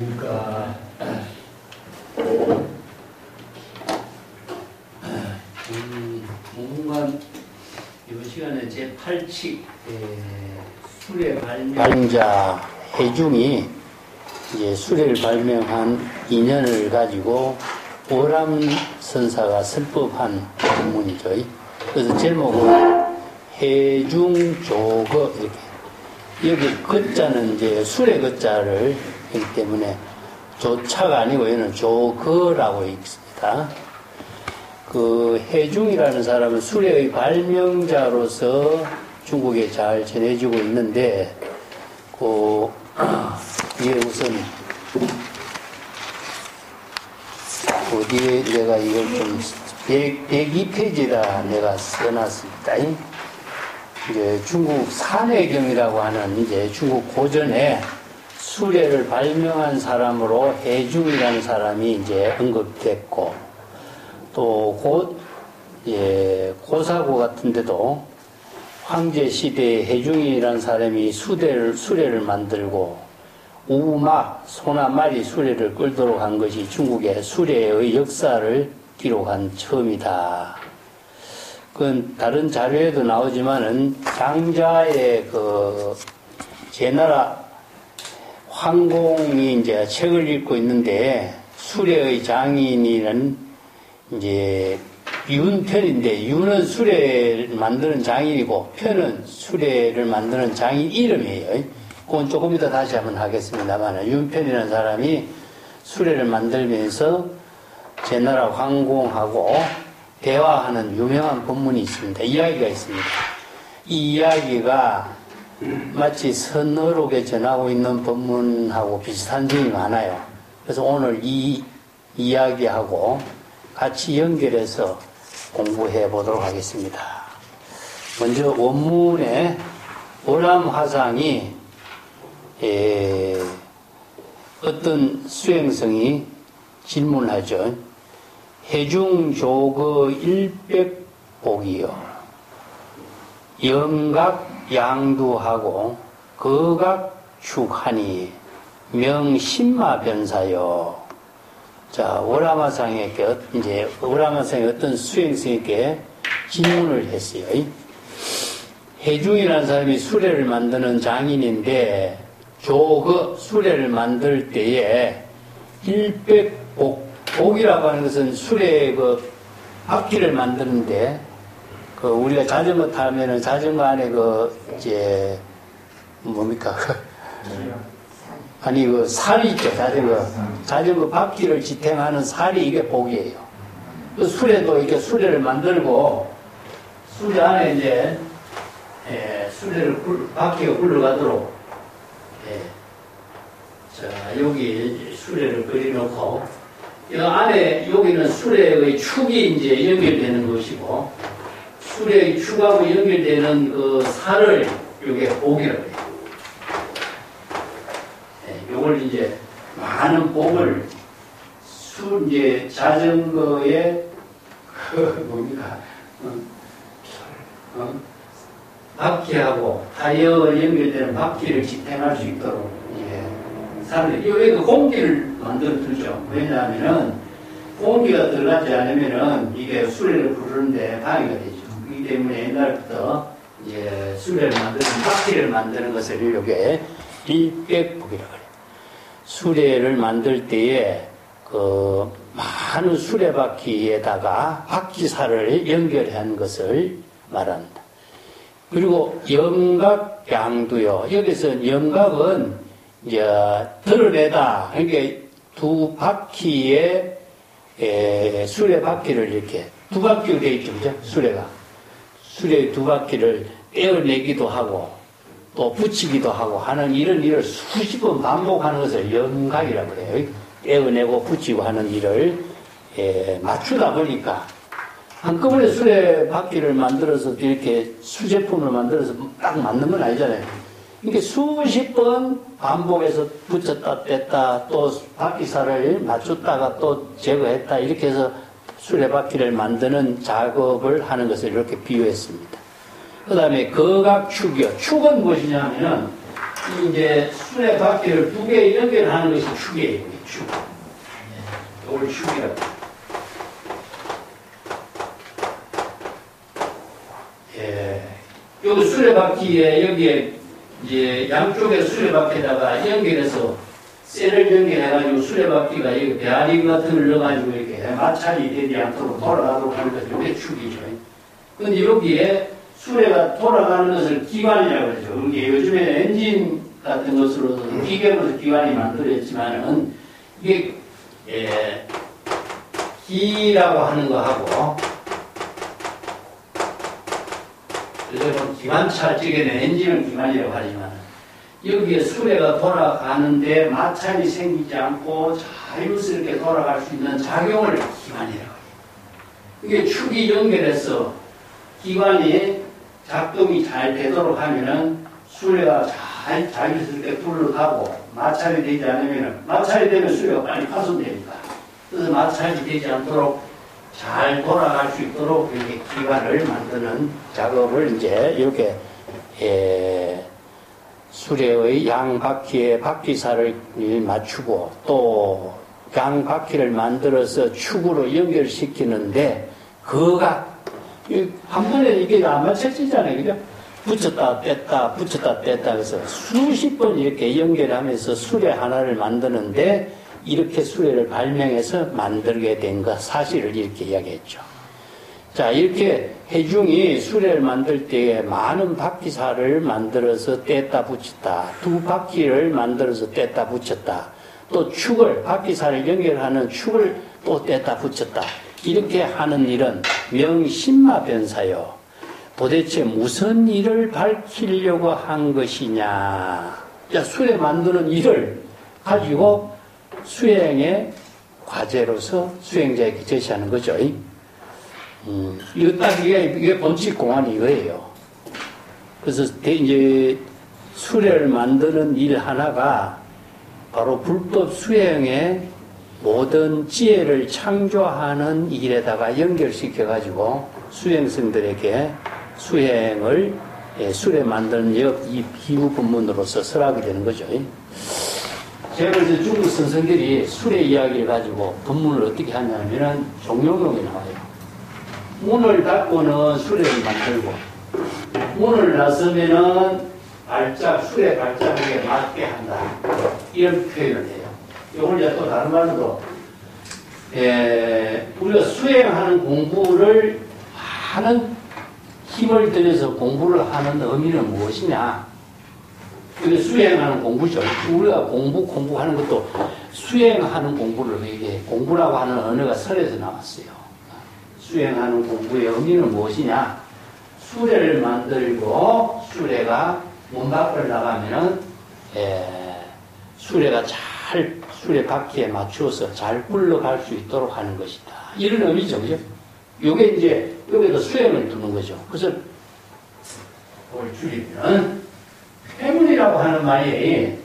그러니까 공무관 이번 시간에 제8칙 수레 발명자 해중이 이제 수레를 발명한 인연을 가지고 오람선사가 설법한 본문이죠. 그래서 제목은 해중조거 이렇게 여기 거자는 이제 수레 거자를 했기 때문에 조차가 아니고 얘는 조거라고 있습니다. 그 해중이라는 사람은 수레의 발명자로서 중국에 잘 전해지고 있는데 이게 우선 어디에 내가 이걸 좀 102페이지에다 내가 써놨습니다. 이제 중국 산해경이라고 하는 이제 중국 고전에 수레를 발명한 사람으로 해중이라는 사람이 이제 언급됐고, 또 고사고 같은 데도 황제 시대에 해중이라는 사람이 수레를 만들고 우마, 소나 말이 수레를 끌도록 한 것이 중국의 수레의 역사를 기록한 처음이다. 그건 다른 자료에도 나오지만은 장자의 제나라 황공이 이제 책을 읽고 있는데 수레의 장인이는 이제 윤편인데, 윤은 수레를 만드는 장인이고 편은 수레를 만드는 장인 이름이에요. 그건 조금 이따 다시 한번 하겠습니다만, 윤편이라는 사람이 수레를 만들면서 제나라 황공하고 대화하는 유명한 본문이 있습니다. 이야기가 있습니다. 이 이야기가 마치 선어록에 전하고 있는 본문하고 비슷한 점이 많아요. 그래서 오늘 이 이야기하고 같이 연결해서 공부해 보도록 하겠습니다. 먼저 원문에 오람화상이 어떤 수행성이 질문하죠. 해중조거 일백복이요. 영각 양두하고 거각축하니 명신마변사요. 자, 오람화상에게 이제 오람화상의 어떤 수행성에게 질문을 했어요. 해중이라는 사람이 수레를 만드는 장인인데 조거 수레를 만들 때에 일백복이라고 하는 것은 수레의 바퀴를 만드는데 우리가 자전거 타면은 자전거 안에 뭡니까? 아니, 살이 있죠, 자전거 바퀴를 지탱하는 살이 이게 복이에요. 수레도 이렇게 수레를 만들고, 수레 안에 이제, 바퀴가 굴러가도록, 자, 여기 수레를 그려놓고, 이 안에, 여기는 수레의 축이 이제 연결되는 것이고, 수레의 축하고 연결되는 그 살을 이게 복이라고 해요. 요걸 이제 많은 복을 이제 자전거에 뭡니까? 바퀴하고 타이어가 연결되는 바퀴를 지탱할 수 있도록 살을 여기 공기를 만들어 두죠. 왜냐하면은 공기가 들어가지 않으면은 이게 수레를 부르는데 방해가 되죠. 그렇기 때문에 옛날부터 이제 수레를 만드는 바퀴를 만드는 것을 이렇게 일백복이라고 해요. 수레를 만들 때에 많은 수레바퀴에다가 바퀴살을 연결한 것을 말합니다. 그리고 영각 양두요. 여기서 영각은 이제 드러내다. 그러니까 두 바퀴에 수레바퀴를 이렇게 두 바퀴로 되어 있죠, 그죠? 수레의 두 바퀴를 떼어내기도 하고 또 붙이기도 하고 하는 이런 일을 수십 번 반복하는 것을 영각이라고 그래요. 떼어내고 붙이고 하는 일을 맞추다 보니까 한꺼번에 수레 바퀴를 만들어서 이렇게 수제품을 만들어서 딱 맞는 건 아니잖아요. 이렇게 수십 번 반복해서 붙였다 뺐다 또 바퀴살을 맞췄다가 또 제거했다 이렇게 해서 수레 바퀴를 만드는 작업을 하는 것을 이렇게 비유했습니다. 그 다음에 거각축이요. 축은 무엇이냐면은 이제 수레바퀴를 두 개 연결하는 것이 축이에요. 축. 이걸 축이라고. 예. 요 수레바퀴에 여기에 이제 양쪽에 수레바퀴에다가 연결해서 쇠를 연결해가지고 수레바퀴가 여기 배아리 같은 걸 넣어가지고 이렇게 마찰이 되지 않도록 돌아가도록 하는 것이 이게 축이죠. 근데 여기에 수레가 돌아가는 것을 기관이라고 그러죠. 이게 요즘에 엔진 같은 것으로 기계로서 기관이 만들어졌지만은 이게 기라고 하는 거하고 그래서 기관차 쪽에는 엔진을 기관이라고 하지만 여기에 수레가 돌아가는데 마찰이 생기지 않고 자유스럽게 돌아갈 수 있는 작용을 기관이라고 해요. 이게 축이 연결해서 기관이 작동이 잘 되도록 하면은 수레가 잘 자유스럽게 굴러가고 마찰이 되지 않으면은 마찰이 되면 수레가 빨리 파손되니까 그래서 마찰이 되지 않도록 잘 돌아갈 수 있도록 이렇게 기관을 만드는 작업을 이제 이렇게 수레의 양 바퀴에 바퀴살을 맞추고 또 양 바퀴를 만들어서 축으로 연결시키는데 그가 한 번에 이게 안 맞춰지잖아요. 그죠? 붙였다 뺐다 붙였다 뺐다 해서 수십 번 이렇게 연결하면서 수레 하나를 만드는데 이렇게 수레를 발명해서 만들게 된 것 사실을 이렇게 이야기했죠. 자, 이렇게 해중이 수레를 만들 때에 많은 바퀴살을 만들어서 뗐다 붙였다, 두 바퀴를 만들어서 뗐다 붙였다, 또 축을 바퀴살을 연결하는 축을 또 뗐다 붙였다 이렇게 하는 일은 명심마변사요. 도대체 무슨 일을 밝히려고 한 것이냐? 자, 수레 만드는 일을 가지고 수행의 과제로서 수행자에게 제시하는 거죠. 이거 딱 이게 본칙 공안이 이거예요. 그래서 이제 수레를 만드는 일 하나가 바로 불법 수행의 모든 지혜를 창조하는 일에다가 연결시켜가지고 수행성들에게 수행을 수레 만드는 이 비유 본문으로서 설하게 되는 거죠. 제가 그래서 중국 선생들이 수레 이야기를 가지고 본문을 어떻게 하냐면은 종용론이 나와요. 문을 닫고는 수레를 만들고 문을 나서면은 수레 발자국에 맞게 한다. 이런 표현을 해요. 이걸 이제 또 다른 말로도 우리가 수행하는 공부를 하는 힘을 들여서 공부를 하는 의미는 무엇이냐? 그게 수행하는 공부죠. 우리가 공부하는 것도 수행하는 공부를 이게 공부라고 하는 언어가 설에서 나왔어요. 수행하는 공부의 의미는 무엇이냐? 수레를 만들고 수레가 문 밖을 나가면은 수레가 잘 수레 바퀴에 맞추어서 잘 굴러갈 수 있도록 하는 것이다. 이런 의미죠, 그죠? 요게 이제 여기다 수행을 두는 거죠. 그래서 그걸 줄이면 폐문이라고 하는 말이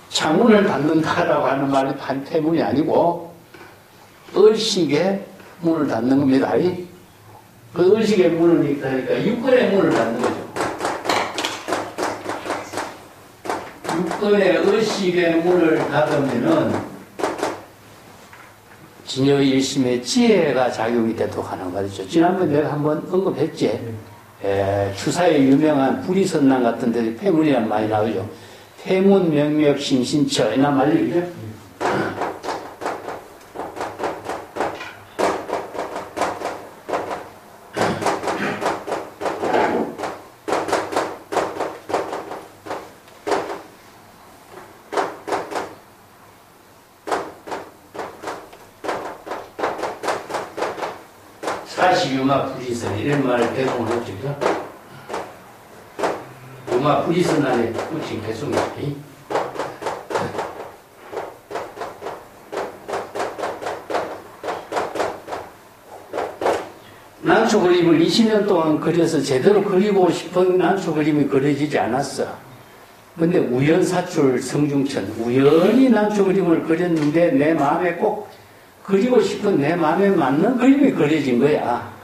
창문을 닫는다라고 하는 말이 폐문이 아니고 을식의 문을 닫는 겁니다. 그 을식의 문을 있다니까 육근의 문을 닫는 거죠. 육근의 을식의 문을 닫으면은 진여 일심의 지혜가 작용이 되도록 하는 말이죠. 지난번에 내가 한번 언급했지. 추사에 유명한 불이선남 같은 데 폐문이란 말이 나오죠. 폐문 명명 심신처 이란 말이죠. 사시유마 불이선 이런 말을 배송을 했죠. 유마 불이선 안에 붙인 배송이지. 난초 그림을 20년 동안 그려서 제대로 그리고 싶은 난초 그림이 그려지지 않았어. 근데 우연사출 성중천 우연히 난초 그림을 그렸는데 내 마음에 꼭 그리고 싶은 내 마음에 맞는 그림이 그려진 거야.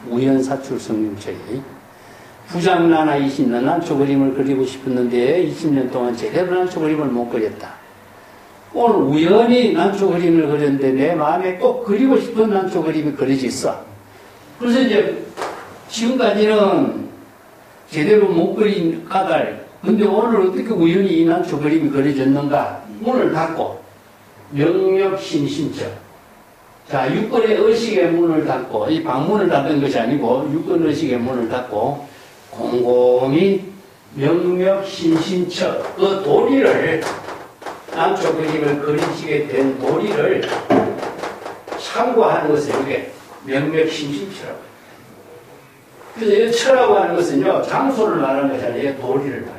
우연사출 성중천이. 부장난아이시 있는 난초 그림을 그리고 싶었는데 20년 동안 제대로 난초 그림을 못 그렸다. 오늘 우연히 난초 그림을 그렸는데 내 마음에 꼭 그리고 싶은 난초 그림이 그려져 있어. 그래서 이제 지금까지는 제대로 못 그린 까닭. 근데 오늘 어떻게 우연히 이 난초 그림이 그려졌는가? 문을 닫고 명력신신처. 자, 육권의 의식의 문을 닫고, 이 방문을 닫는 것이 아니고 육권 의식의 문을 닫고 곰곰이 명력신신처 그 도리를 난초 그림을 그리시게 된 도리를 참고하는 것을 이게 명력신신처라고 해요. 그래서 이 처라고 하는 것은요, 장소를 말하는 것이 아니라 도리를 말해요.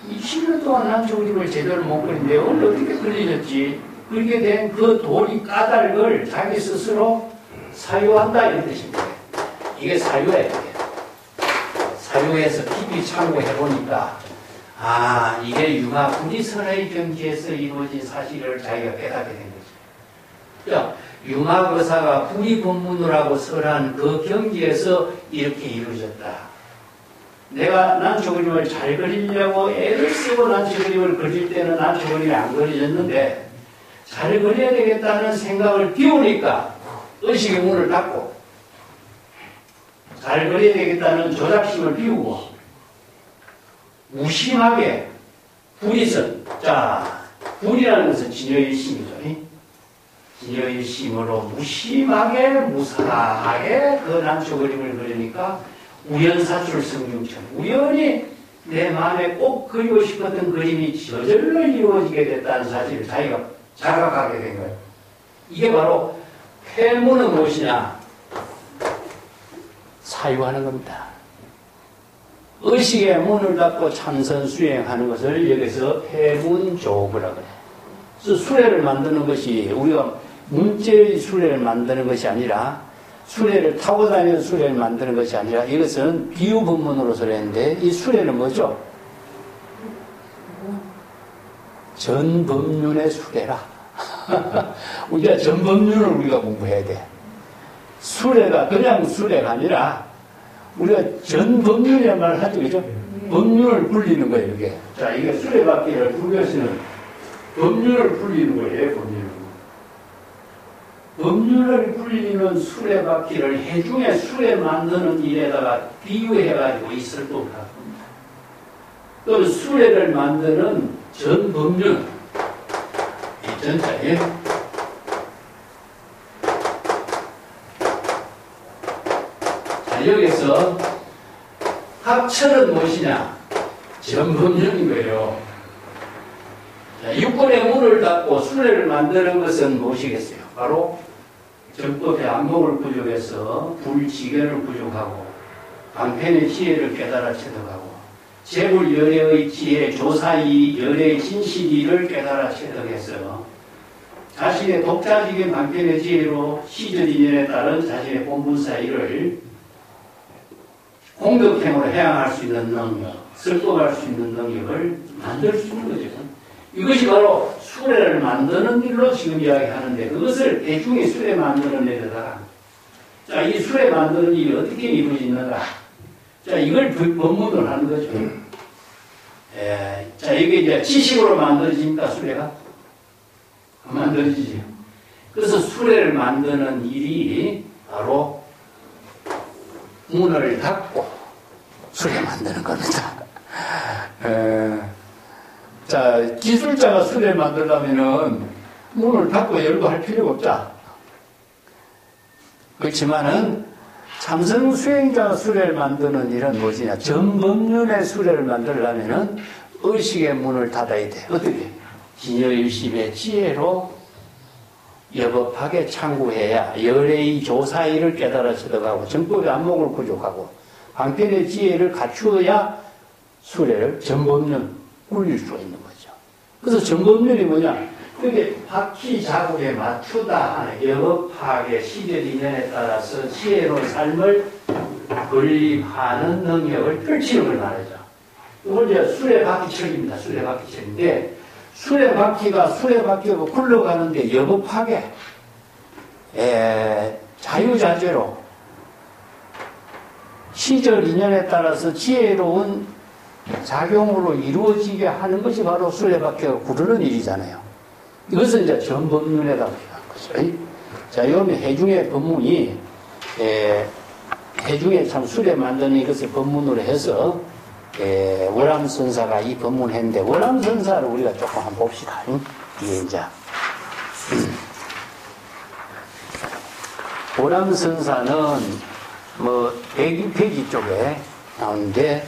20년 동안 난초 그림을 제대로 못 그린데 오늘 어떻게 그려졌지? 그렇게 된 그 도리 까닭을 자기 스스로 사유한다 이런 뜻입니다. 이게 사유예요. 사유해서 깊이 참고해보니까 아, 이게 융합분리설의 경지에서 이루어진 사실을 자기가 깨닫게 된 거죠. 융합의사가 분리법문을 하고 설한 그 경지에서 이렇게 이루어졌다. 내가 난초 그림을 잘 그리려고 애를 쓰고 난초 그림을 그릴 때는 난초 그림이 안 그려졌는데 잘 그려야 되겠다는 생각을 비우니까 의식의 문을 닫고 잘 그려야 되겠다는 조작심을 비우고 무심하게 불이선. 자, 불이라는 것은 진여일심이죠. 진여일심으로 무심하게 무사하게 그 난초 그림을 그리니까 우연사출 성중천. 우연히 내 마음에 꼭 그리고 싶었던 그림이 저절로 이루어지게 됐다는 사실을 자기가 자각하게 된 거예요. 이게 바로 회문은 무엇이냐? 사유하는 겁니다. 의식의 문을 닫고 참선 수행하는 것을 여기서 회문조구라고 그래요. 그래서 수레를 만드는 것이 우리가 문제의 수레를 만드는 것이 아니라 수레를 타고 다니는 수레를 만드는 것이 아니라 이것은 비유법문으로서 했는데 이 수레는 뭐죠? 전법륜의 수레라. 우리가 전법륜을 우리가 공부해야 돼. 수레가 그냥 수레가 아니라 우리가 전법륜이란 말을 하죠. 그죠? 법륜을 불리는 거예요, 이게. 자, 이게 수레바퀴를 불려서는 법륜을 불리는 거예요, 법륜을. 법륜을 불리는 수레바퀴를 해중에 수레 만드는 일에다가 비유해가지고 있을 겁니다. 또 수레를 만드는 전법륜, 이 전자에 자, 여기서 합철은 무엇이냐? 전법륜인 거예요. 자, 육권의 문을 닫고 수레를 만드는 것은 무엇이겠어요? 바로 정법의 안목을 부족해서 불지견을 부족하고 방편의 지혜를 깨달아 체득하고 재불열애의 지혜, 조사이, 열애의 진실이를 깨달아 체득해서 자신의 독자적인 방편의 지혜로 시절인연에 따른 자신의 본분사이를 공덕행으로 해양할 수 있는 능력, 설법할 수 있는 능력을 만들 수 있는 거죠. 이것이 바로 수레를 만드는 일로 지금 이야기하는데 그것을 대중의 수레 만드는 일에다가 자, 이 수레 만드는 일이 어떻게 이루어지는가? 자, 이걸 법문을 하는 거죠. 자, 이게 이제 지식으로 만들어집니까, 수레가? 안 만들어지죠. 그래서 수레를 만드는 일이 바로 문을 닫고 수레 만드는 겁니다. 자, 기술자가 수레를 만들려면은 문을 닫고 열고 할 필요가 없다. 그렇지만은 참선 수행자가 수레를 만드는 일은 무엇이냐? 전법륜의 수레를 만들려면은 의식의 문을 닫아야 돼. 어떻게? 진여일심의 지혜로 여법하게 참고해야 열애의 조사의를 깨달아 체득하고 정법의 안목을 부족하고 방편의 지혜를 갖추어야 수레를 전법륜 굴릴 수가 있는 거죠. 그래서 전법륜이 뭐냐? 그게 바퀴 자국에 맞추다 하는 여법하게 시절 인연에 따라서 지혜로운 삶을 건립하는 능력을 펼치는 걸 말하죠. 이걸 이제 수레바퀴철입니다. 수레바퀴철인데 수레바퀴가 굴러가는데 여법하게 자유자재로 시절 인연에 따라서 지혜로운 작용으로 이루어지게 하는 것이 바로 순례박해가 구르는 일이잖아요. 이것은 이제 전법문에다 필요한 거죠. 자, 요면 해중의 법문이, 해중에 참 수레 만드는 이것을 법문으로 해서, 월암선사가 이 법문을 했는데, 월암선사를 우리가 조금 한번 봅시다. 이게 이제. 월암선사는 뭐 101페이지 쪽에 나오는데,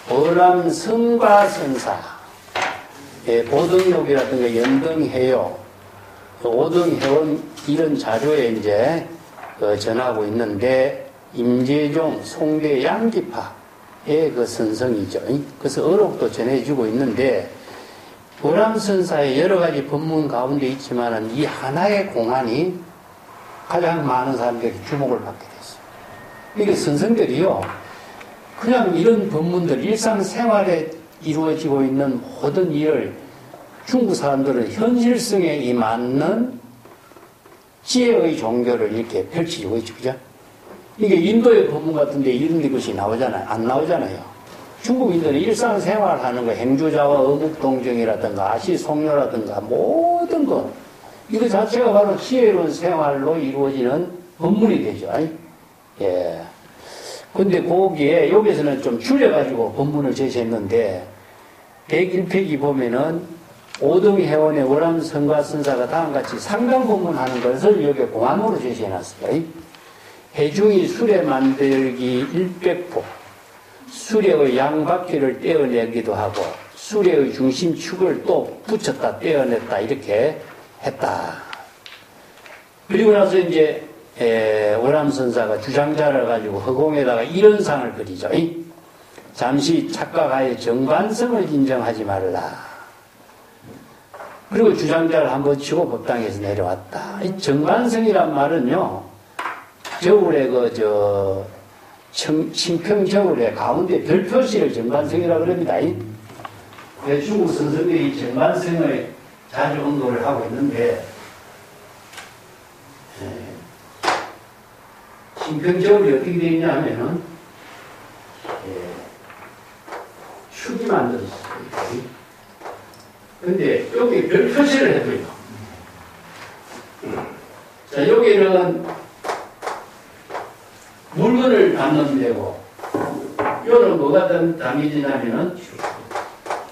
월암성과선사, 보등록이라든가 연등해요, 오등해원 이런 자료에 이제 전하고 있는데, 임재종, 송대 양기파의 그 선성이죠. 그래서 어록도 전해주고 있는데, 월암선사의 여러 가지 법문 가운데 있지만은 이 하나의 공안이 가장 많은 사람들에게 주목을 받게 됐어요. 이게 선성들이요, 그냥 이런 법문들, 일상생활에 이루어지고 있는 모든 일을 중국 사람들은 현실성에 임맞는 지혜의 종교를 이렇게 펼치고 있죠. 그죠? 이게 인도의 법문 같은데 이런 것이 나오잖아요. 안 나오잖아요. 중국인들은 일상생활 하는 거, 행주자와 어묵동정이라든가 아시송료라든가 모든 것, 이거 자체가 바로 지혜로운 생활로 이루어지는 법문이 되죠. 예. 근데 거기에, 여기서는 좀 줄여가지고 법문을 제시했는데, 101페이지 보면은, 오등해원의 월암성과선사가 다음같이 상당 법문하는 것을 여기 공안으로 제시해놨어요. 해중이 수레 만들기 100포, 수레의 양바퀴를 떼어내기도 하고, 수레의 중심축을 또 붙였다, 떼어냈다, 이렇게 했다. 그리고 나서 이제, 월암선사가 주장자를 가지고 허공에다가 이런 상을 그리죠. 잠시 착각하여 정관성을 인정하지 말라. 그리고 주장자를 한번 치고 법당에서 내려왔다. 이 정관성이란 말은요, 저울에 친평저울에 가운데 별 표시를 정관성이라고 그럽니다. 중국 선생들이 정관성을 자주 언급을 하고 있는데, 친평저울이 어떻게 되어 있냐 하면은, 축이 만들어졌어요. 근데 여기 별 표시를 해줘요. 자, 여기는 물건을 담는 데고, 여기는 뭐가 담겨지냐면은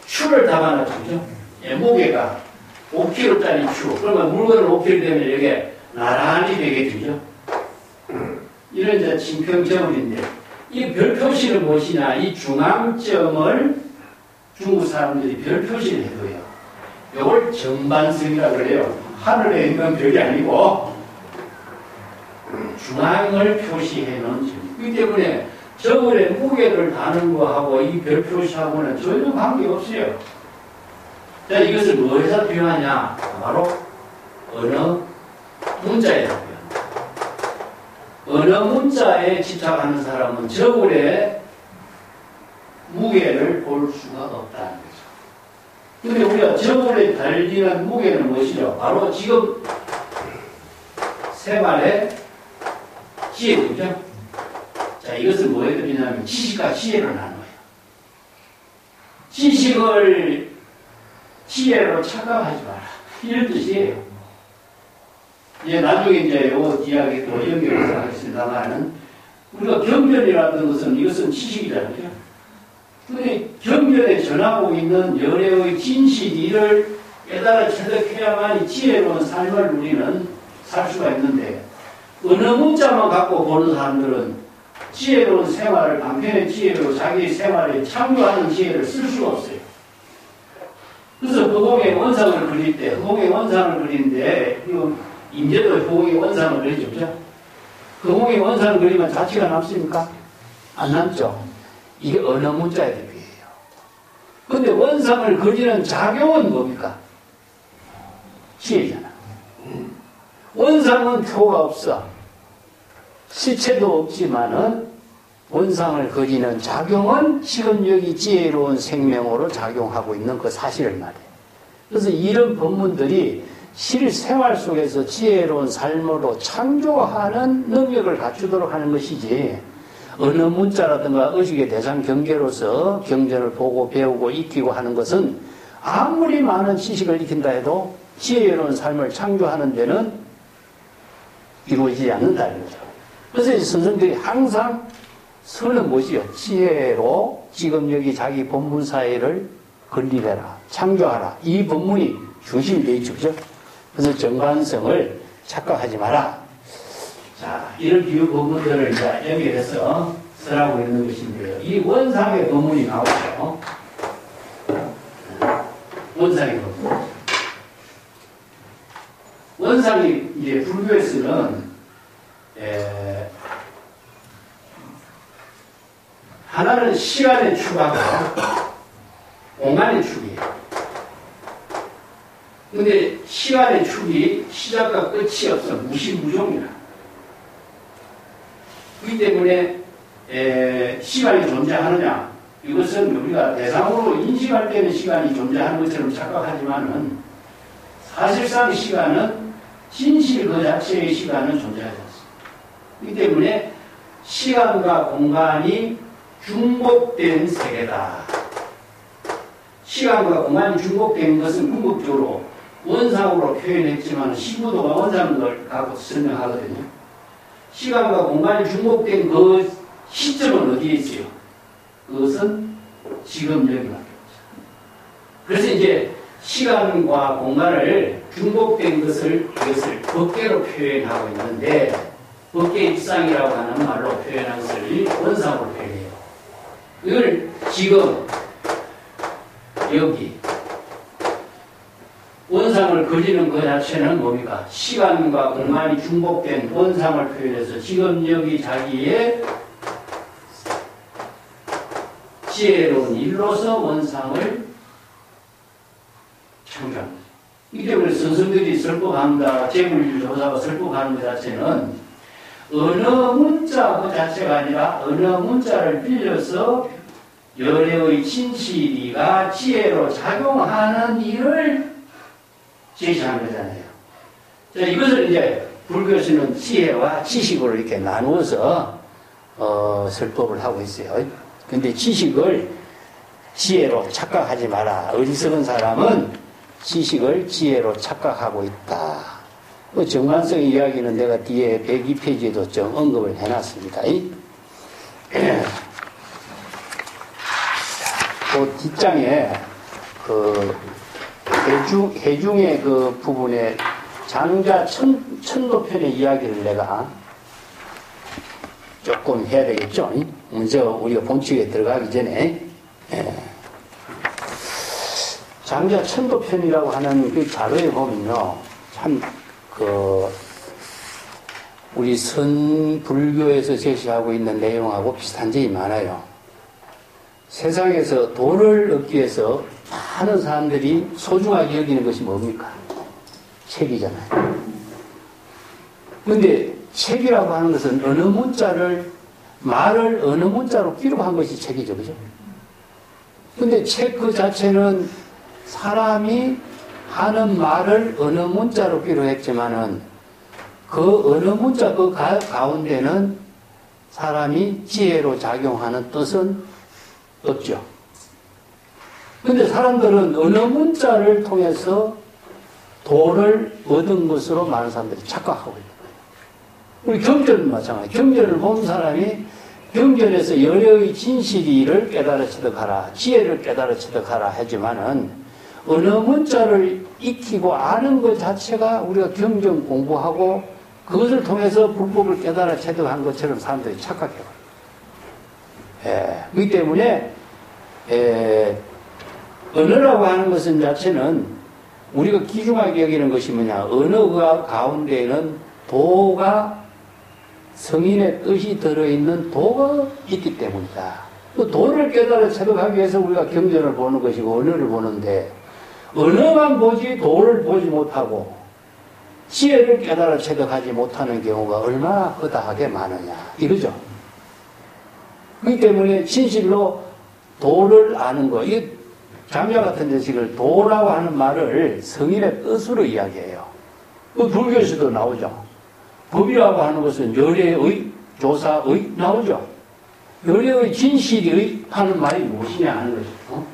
추를 담아놨죠. 무게가 5kg짜리 추. 그러면 물건을 5kg 되면 여기에 나란히 되게 되죠. 이런 이제 친평저울인데, 이 별 표시는 무엇이냐? 이 중앙점을 중국 사람들이 별 표시를 해줘요. 이걸 정반성이라고 그래요. 하늘에 있는 별이 아니고 중앙을 표시해 놓은 점. 이 때문에 저울에 무게를 다는 거하고 이 별 표시하고는 전혀 관계없어요. 자, 이것을 뭐에서 표현하냐? 바로 어느 문자에서 표현합니다. 어느 문자에 집착하는 사람은 저울에 무게를 볼 수가 없다는 거죠. 근데 우리가 저울에 달리는 무게는 무엇이죠? 바로 지금 생활의 지혜죠. 자, 이것을 뭐에 드리냐면 지식과 지혜를 나눠요. 지식을 지혜로 착각하지 마라. 이런 뜻이에요. 이제 나중에 이제 요 이야기 또 연결해서 하겠습니다만은, 우리가 경변이라는 것은 이것은 지식이잖아요. 근데 경변에 전하고 있는 열애의 진실을 깨달아 체득해야만 지혜로운 삶을 우리는 살 수가 있는데, 어느 문자만 갖고 보는 사람들은 지혜로운 생활을, 방편의 지혜로 자기 생활에 참여하는 지혜를 쓸 수가 없어요. 그래서 허공의 원상을 그릴 때, 허공의 원상을 그리는데, 임재도 허공의 원상을 그리죠. 그죠? 허공의 원상을 그리면 자취가 남습니까? 안 남죠. 이게 어느 문자에 대비해요. 근데 원상을 그리는 작용은 뭡니까? 지혜잖아. 원상은 표가 없어. 시체도 없지만은 원상을 그리는 작용은 지금 여기 지혜로운 생명으로 작용하고 있는 그 사실을 말해요. 그래서 이런 법문들이 실생활 속에서 지혜로운 삶으로 창조하는 능력을 갖추도록 하는 것이지, 어느 문자라든가 의식의 대상 경계로서 경전을 보고 배우고 익히고 하는 것은 아무리 많은 지식을 익힌다 해도 지혜로운 삶을 창조하는 데는 이루어지지 않는다는 거죠. 그래서 이 선생들이 항상 선은 뭐지요? 지혜로 지금 여기 자기 본문 사회를 건립해라, 창조하라. 이 본문이 중심이 되어 있죠. 그죠? 그래서 정관성을 착각하지 마라. 자, 이런 비유 본문들을 이제 연결해서 쓰라고 있는 것인데요. 이 원상의 본문이 나오죠. 원상의 본문. 원상이 이제 불교에서는 하나는 시간의 축하고 공간의 축이에요. 근데 시간의 축이 시작과 끝이 없어 무시무종이라. 그렇기 때문에 시간이 존재하느냐, 이것은 우리가 대상으로 인식할 때는 시간이 존재하는 것처럼 착각하지만은 사실상 시간은 진실 그 자체의 시간은 존재하지 않습니다. 그렇기 때문에 시간과 공간이 중복된 세계다. 시간과 공간이 중복된 것은 궁극적으로 원상으로 표현했지만 시부도가 원상을 갖고 설명하거든요. 시간과 공간이 중복된 그 시점은 어디에 있어요? 그것은 지금 여기밖에 없어요. 그래서 이제 시간과 공간을 중복된 것을 이것을 법계로 표현하고 있는데, 법계 입상이라고 하는 말로 표현한 것을 원상으로 표현해요. 이걸 지금 여기 원상을 그리는 그 자체는 뭡니까? 시간과 공간이 중복된 원상을 표현해서 지금 여기 자기의 지혜로운 일로서 원상을 창조합니다. 이 때문에 선생들이 설법합니다. 재물조사가 설법하는 것 자체는 어느 문자 그 자체가 아니라 어느 문자를 빌려서 열애의 진실이가 지혜로 작용하는 일을 제시하는 거잖아요. 자, 이것을 이제 불교에서는 지혜와 지식으로 이렇게 나누어서 설법을 하고 있어요. 근데 지식을 지혜로 착각하지 마라. 어리석은 사람은 지식을 지혜로 착각하고 있다. 정관성 이야기는 내가 뒤에 102페이지에도 좀 언급을 해놨습니다. 그 뒷장에 해중의 그 부분에 장자 천도편의 이야기를 내가 조금 해야 되겠죠. 먼저 우리가 본칙에 들어가기 전에 장자 천도편이라고 하는 그 자료에 보면요, 참 우리 선불교에서 제시하고 있는 내용하고 비슷한 점이 많아요. 세상에서 도를 얻기 위해서 많은 사람들이 소중하게 여기는 것이 뭡니까? 책이잖아요. 그런데 책이라고 하는 것은 말을 어느 문자로 기록한 것이 책이죠. 그죠? 근데 책 그 자체는 사람이 하는 말을 어느 문자로 기록했지만은 그 어느 문자 그 가운데는 사람이 지혜로 작용하는 뜻은 없죠. 근데 사람들은 어느 문자를 통해서 도를 얻은 것으로 많은 사람들이 착각하고 있는 거예요. 우리 경전은 마찬가지. 경전을 본 사람이 경전에서 열애의 진실이를 깨달아 체득하라, 지혜를 깨달아 체득하라 하지만은 어느 문자를 익히고 아는 것 자체가 우리가 경전 공부하고 그것을 통해서 불법을 깨달아 체득한 것처럼 사람들이 착각해요. 그렇기 때문에 언어라고 하는 것은 자체는 우리가 귀중하게 여기는 것이 뭐냐, 언어가 가운데에는 도가, 성인의 뜻이 들어있는 도가 있기 때문이다. 그 도를 깨달아 체득하기 위해서 우리가 경전을 보는 것이고 언어를 보는데, 언어만 보지 도를 보지 못하고 지혜를 깨달아 체득하지 못하는 경우가 얼마나 허다하게 많으냐 이거죠. 그렇기 때문에 진실로 도를 아는 거, 이 장자 같은 자식을 도라고 하는 말을 성인의 뜻으로 이야기해요. 그 불교에서도 나오죠. 법이라고 하는 것은 열애의, 조사의 나오죠. 열애의 진실이 하는 말이 무엇이냐 하는 거죠.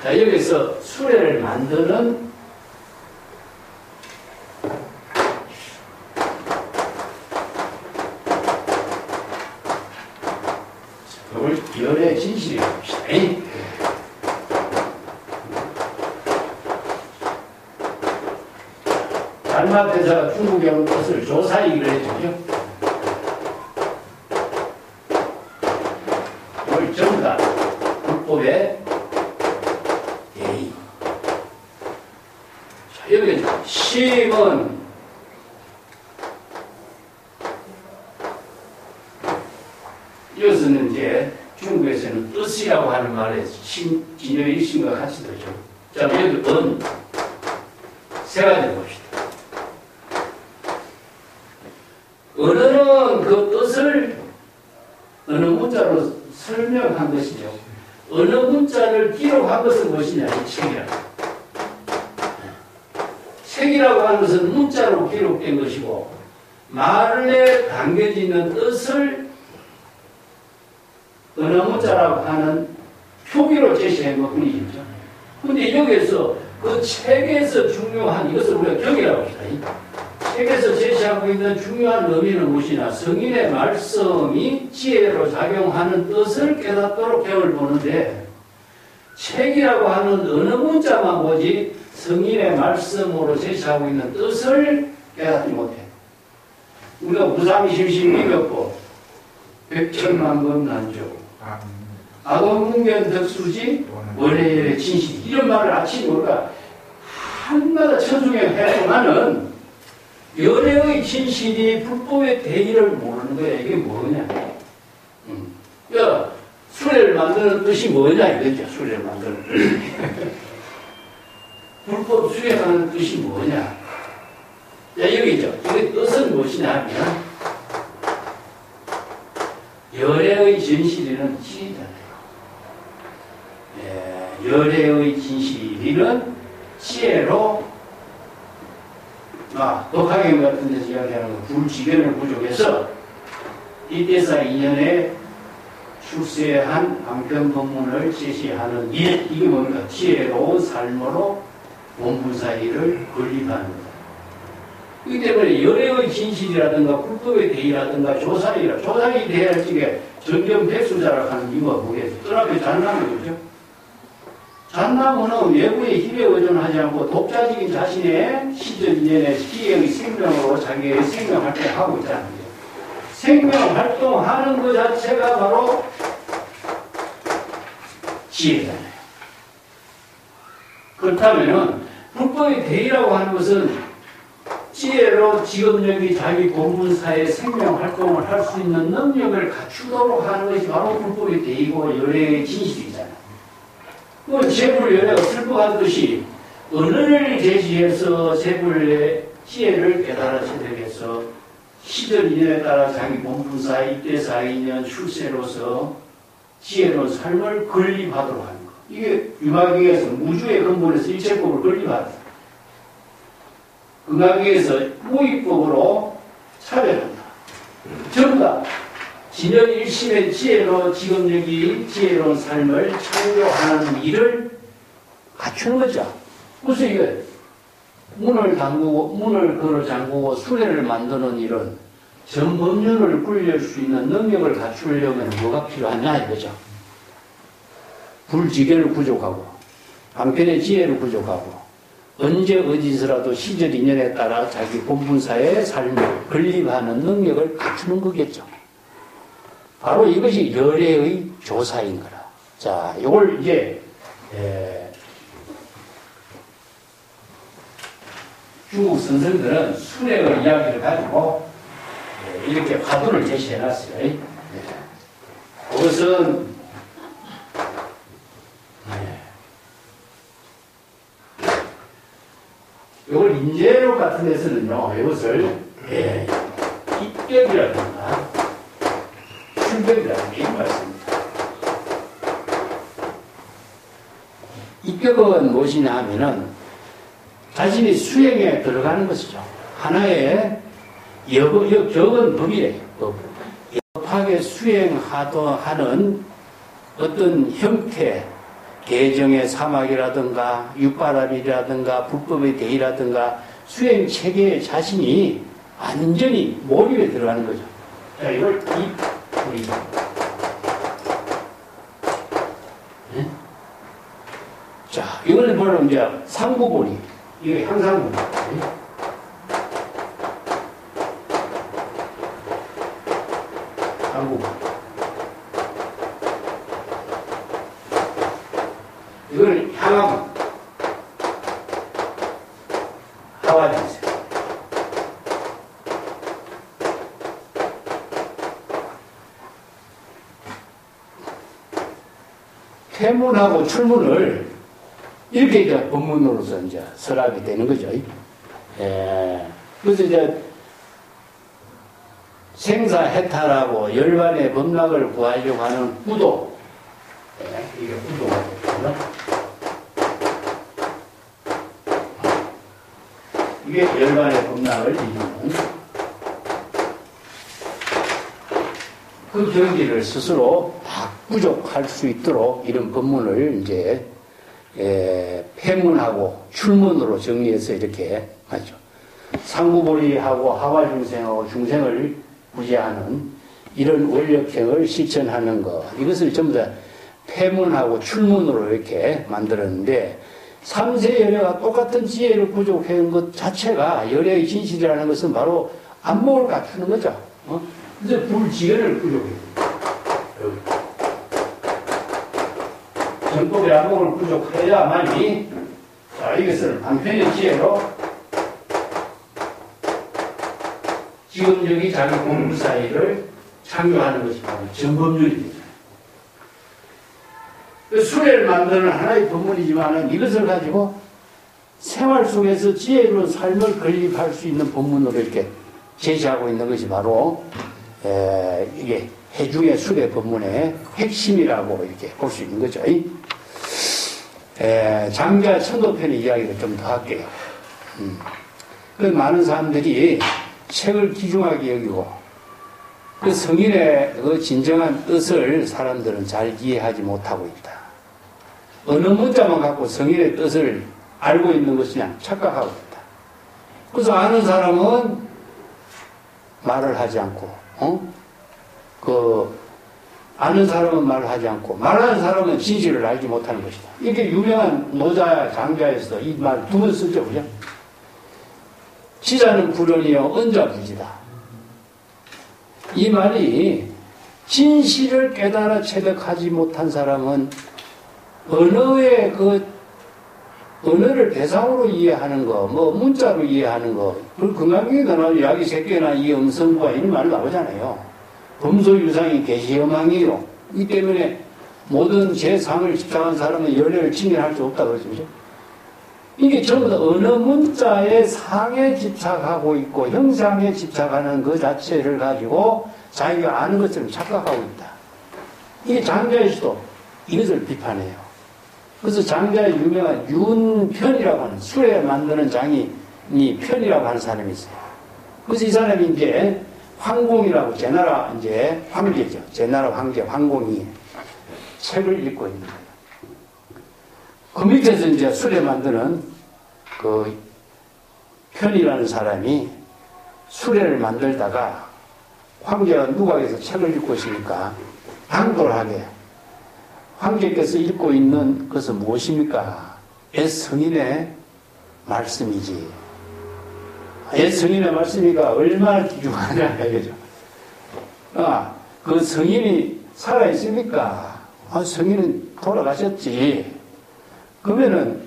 자, 여기서 수레를 만드는 이걸 열애의 진실이라고 합시다. 달마대사가 중국에 온 것을 조사이기를 해주죠. 이걸 전부 다 불법의 예의. 자, 여기 시임은 이것은 이제 중국에서는 뜻이라고 하는 말에 진여의 일심과 같이 들죠. 자, 여기 은 세 가지 봅시다. 언어는 그 뜻을 어느 문자로 설명한 것이죠. 어느 문자를 기록한 것은 무엇이냐? 이 책이라고. 책이라고 하는 것은 문자로 기록된 것이고 말에 담겨져 있는 뜻을 어느 문자라고 하는 표기로 제시한 것 뿐이죠. 그런데 여기에서 그 책에서 중요한 이것을 우리가 경이라고 합시다. 책에서 제시하고 있는 중요한 의미는 무엇이냐? 성인의 말씀이 지혜로 작용하는 뜻을 깨닫도록 경을 보는데 책이라고 하는 어느 문자만 보지 성인의 말씀으로 제시하고 있는 뜻을 깨닫지 못해. 우리가 무상심심 미벽법 백천만번 난조 아동문견 덕수지 원래의 진실 이런 말을 아침에 우리가 한마다 천중에 했지만은 열애의 진실이 불법의 대의를 모르는 거야. 이게 뭐냐? 야, 수레를 만드는 뜻이 뭐냐 이거죠. 수레를 만드는 불법 수행하는 뜻이 뭐냐? 자, 여기죠. 이게 뜻은 무엇이냐 하면 열애의 진실이는 지혜잖아요. 열애의 진실이는 지혜로 독학경 같은 데서 이야기하는 거 불지견을 부족해서 이때사 2년에 출세한 방편 법문을 제시하는 이게 뭡니까? 지혜로운 삶으로 본분사이를 건립하는 거다. 그렇기 때문에 열애의 진실이라든가 불법의 대의라든가 조사이라 조사이 대할 적에 정경백수자라고 하는 이유가 뭐겠어요? 떠나면 잔나무죠. 잔나무는 외부의 힘에 의존하지 않고 독자적인 자신의 시절 이전의 기회의 생명으로 자기의 생명 활동을 하고 있다는 거예요. 생명 활동하는 것 자체가 바로 지혜잖아요. 그렇다면 불법의 대의라고 하는 것은 지혜로 직업력이 자기 본분사의 생명 활동을 할 수 있는 능력을 갖추도록 하는 것이 바로 불법의 대의고 열애의 진실이잖아요. 재불열애가 슬퍼하듯이 언어를 제시해서 재불의 지혜를 깨달아서 되겠어 시절 인연에 따라 자기 본분사 입대사 인연 출세로서 지혜로운 삶을 건립하도록 하는 것. 이게 유마경에서 무주의 근본에서 일체법을 건립하다. 금강경에서 무익법으로 차별한다. 전부 다 진여 일심의 지혜로 직업력이 지혜로운 삶을 창조하는 일을 갖추는 거죠. 그래서 이게 문을 걸어 잠그고 수레를 만드는 일은 전법륜을 굴릴 수 있는 능력을 갖추려면 뭐가 필요하냐 이거죠. 불지견을 부족하고 방편의 지혜를 부족하고 언제 어디서라도 시절 인연에 따라 자기 본분사의 삶을 건립하는 능력을 갖추는 거겠죠. 바로 이것이 열애의 조사인 거라. 자, 이걸 이제 중국 선생들은 수레의 이야기를 가지고 이렇게 화두를 제시해 놨어요. 그것은 이걸 인재로 같은 데서는요, 이것을 입격이라든가 출격이라든가 이런 말씀입니다. 입격은 무엇이냐 하면은 자신이 수행에 들어가는 것이죠. 하나의 적은 법이래. 법하게 수행하는 어떤 형태, 개정의 사막이라든가 육바람이라든가 불법의 대의라든가 수행 체계에 자신이 완전히 몰입에 들어가는 거죠. 자, 이걸 우리 네? 자, 이거는 바로 이제 상구보리. 이게 향상보리. 네? 상구보리. 이걸 향하고 하와지세. 퇴문하고 출문을 이렇게 이제 법문으로서 이제 설하게 되는 거죠. 그래서 이제 생사해탈하고 열반의 법락을 구하려고 하는 구도. 이게 구도가 되거든요. 이게 열반의 법락을 이루는 그 경지를 스스로 부족할 수 있도록 이런 법문을 이제 폐문하고 출문으로 정리해서 이렇게 하죠. 상구보리하고 하와중생하고 중생을 구제하는 이런 원력행을 실천하는 것, 이것을 전부 다 폐문하고 출문으로 이렇게 만들었는데, 삼세 열애가 똑같은 지혜를 부족한 것 자체가 열애의 진실이라는 것은 바로 안목을 갖추는 거죠. 그래서 불지혜를 부족해요. 전법의 안목을 부족해야만이, 자, 이것을 방편의 지혜로 지금적인 자기 공부 사이를 창조하는 것이 바로 전법률입니다. 수레를 만드는 하나의 법문이지만 이것을 가지고 생활 속에서 지혜로운 삶을 건립할 수 있는 법문으로 이렇게 제시하고 있는 것이 바로 이게 해중의 수레 법문의 핵심이라고 이렇게 볼 수 있는 거죠. 장자 천도편의 이야기를 좀 더 할게요. 그 많은 사람들이 책을 귀중하게 여기고 그 성인의 그 진정한 뜻을 사람들은 잘 이해하지 못하고 있다. 어느 문자만 갖고 성인의 뜻을 알고 있는 것이냐 착각하고 있다. 그래서 아는 사람은 말을 하지 않고, 아는 사람은 말을 하지 않고, 말하는 사람은 진실을 알지 못하는 것이다. 이게 유명한 노자, 장자에서 이 말 두 번 쓰죠, 그죠? 지자는 불언이요, 언자 부지다. 이 말이 진실을 깨달아 체득하지 못한 사람은 언어를 대상으로 이해하는 거, 문자로 이해하는 거, 그 금강경에도 나오죠. 약이 새끼나 이 음성과 이런 말이 나오잖아요. 범소유상이 계시여망이요. 이 때문에 모든 제3을 집착한 사람은 열애를 진행할 수 없다고 그러죠. 이게 전부 다 어느 문자의 상에 집착하고 있고 형상에 집착하는 그 자체를 가지고 자기가 아는 것처럼 착각하고 있다. 이게 장자에서도 이것을 비판해요. 그래서 장자의 유명한 윤편이라고 하는 수레 만드는 장인이 편이라고 하는 사람이 있어요. 그래서 이 사람이 이제 황공이라고 제나라 이제 황제죠. 제나라 황제 황공이 책을 읽고 있는 거예요. 그 밑에서 이제 수레 만드는 그 편이라는 사람이 수레를 만들다가 황제가 누각에서 책을 읽고 있으니까 당돌하게 황제께서 읽고 있는 것은 무엇입니까? 옛 성인의 말씀이지. 옛 성인의 말씀이가 얼마나 귀중하냐 이거죠. 그 성인이 살아있습니까? 성인은 돌아가셨지. 그러면은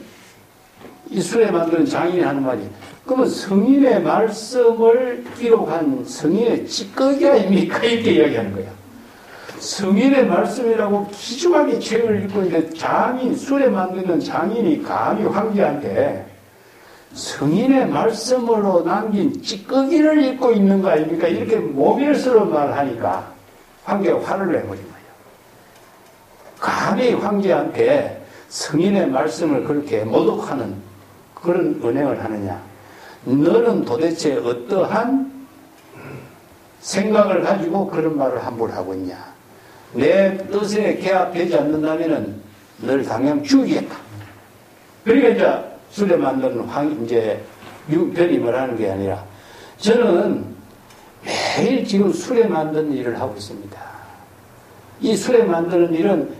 이 수레 만드는 장인이 하는 말이, 그러면 성인의 말씀을 기록한 성인의 찌꺼기 아닙니까? 이렇게 이야기하는 거야. 성인의 말씀이라고 귀중하게 책을 읽고 있는데 수레 만드는 장인이 감히 황제한테 성인의 말씀으로 남긴 찌꺼기를 읽고 있는 거 아닙니까? 이렇게 모멸스러운 말을 하니까 황제가 화를 내버린 거예요. 감히 황제한테 성인의 말씀을 그렇게 모독하는 그런 언행을 하느냐? 너는 도대체 어떠한 생각을 가지고 그런 말을 함부로 하고 있냐. 내 뜻에 개합되지 않는다면은 널 당장 죽이겠다. 그러니까 이제 술에 만드는 이제 변이 뭐라는 게 아니라 저는 매일 지금 술에 만드는 일을 하고 있습니다. 이 술에 만드는 일은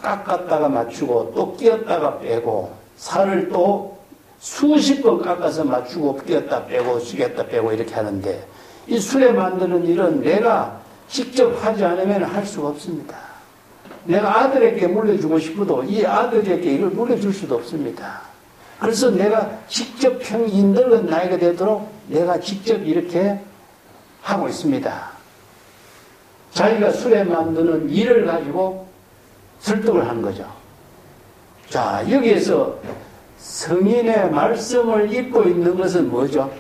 깎았다가 맞추고 또 끼었다가 빼고 살을 또 수십 번 깎아서 맞추고 끼었다 빼고 숙였다 빼고 이렇게 하는데 이 술에 만드는 일은 내가 직접 하지 않으면 할 수가 없습니다. 내가 아들에게 물려주고 싶어도 이 아들에게 이걸 물려줄 수도 없습니다. 그래서 내가 직접 이 늙은 나이가 되도록 내가 직접 이렇게 하고 있습니다. 자기가 술에 만드는 일을 가지고 설득을 하는 거죠. 자, 여기에서 성인의 말씀을 읽고 있는 것은 뭐죠?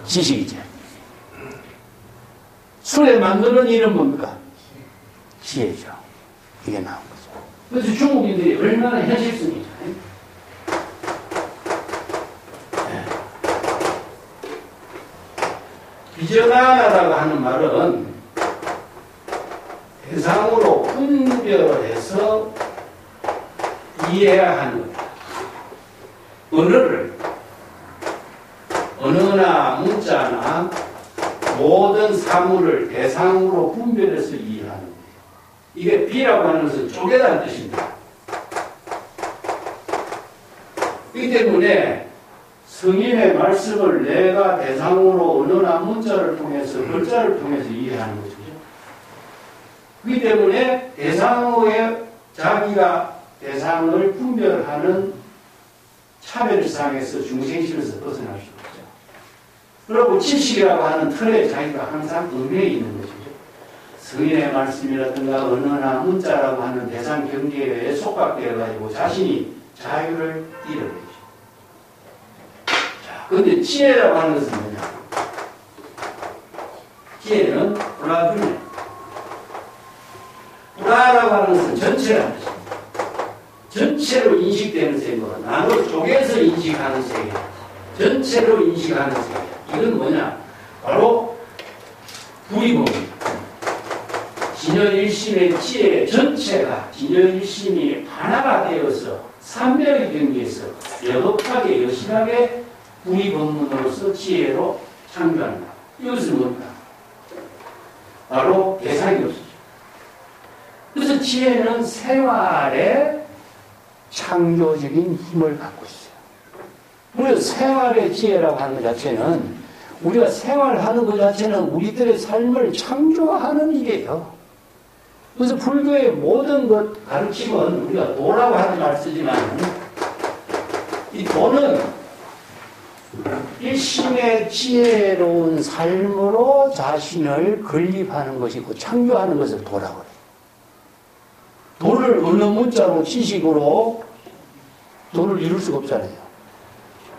지식이죠. 술에 만드는 일은 뭡니까? 지혜죠. 이게 나온 거죠. 그래서 중국인들이 얼마나 현실성이죠. 비정하나라고 하는 말은 대상으로 분별해서 이해해야 하는 겁니다. 언어나 문자나 모든 사물을 대상으로 분별해서 이해하는 거예요. 이게 비라고 하는 것은 쪼개다는 뜻입니다. 그렇기 때문에 성인의 말씀을 내가 대상으로 언어나 문자를 통해서 글자를 통해서 이해하는 것이죠. 그렇기 때문에 대상으로의 자기가 대상을 분별하는 차별상에서 중생심에서 벗어날 수 없죠. 그리고 지식이라고 하는 틀에 자기가 항상 얽매여 있는 것이죠. 성인의 말씀이라든가 언어나 문자라고 하는 대상 경계에 속박되어 가지고 자신이 자유를 잃어버리죠. 자, 그런데 지혜라고 하는 것은 뭐냐? 지혜는 불라균이에요. 불라라고 하는 것은 전체라는 것입니다. 전체로 인식되는 세계가 나눠 쪼개서 인식하는 세계, 전체로 인식하는 세계. 이건 뭐냐? 바로 불이범입니다. 진여일심의 지혜 전체가 진여일심이 하나가 되어서 삼명의 경계에서 여겁하게 여실하게 불이범문으로서 지혜로 창조한다. 이것은 뭘까? 바로 대상이 없어요. 그래서 지혜는 생활에 창조적인 힘을 갖고 있어요. 우리가 생활의 지혜라고 하는 것 자체는 우리가 생활하는 것 자체는 우리들의 삶을 창조하는 일이에요. 그래서 불교의 모든 것 가르침은 우리가 도라고 하는 말을 쓰지만 이 도는 일심의 지혜로운 삶으로 자신을 건립하는 것이고 창조하는 것을 도라고 해요. 도를 어느 문자로 지식으로 도를 이룰 수가 없잖아요.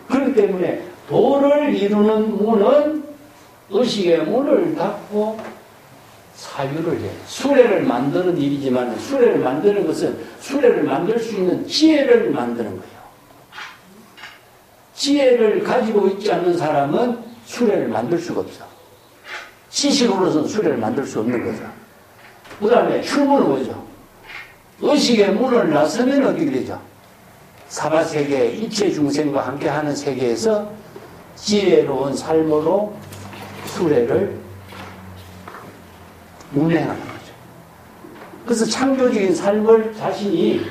그렇기 때문에 도를 이루는 문은 의식의 문을 닫고 사유를 해요. 수레를 만드는 일이지만 수레를 만드는 것은 수레를 만들 수 있는 지혜를 만드는 거예요. 지혜를 가지고 있지 않는 사람은 수레를 만들 수가 없어. 지식으로서는 수레를 만들 수 없는 거죠. 그 다음에 출문은 뭐죠? 의식의 문을 나서면 어떻게 되죠? 사바세계, 일체 중생과 함께하는 세계에서 지혜로운 삶으로 수레를 운행하는 거죠. 그래서 창조적인 삶을 자신이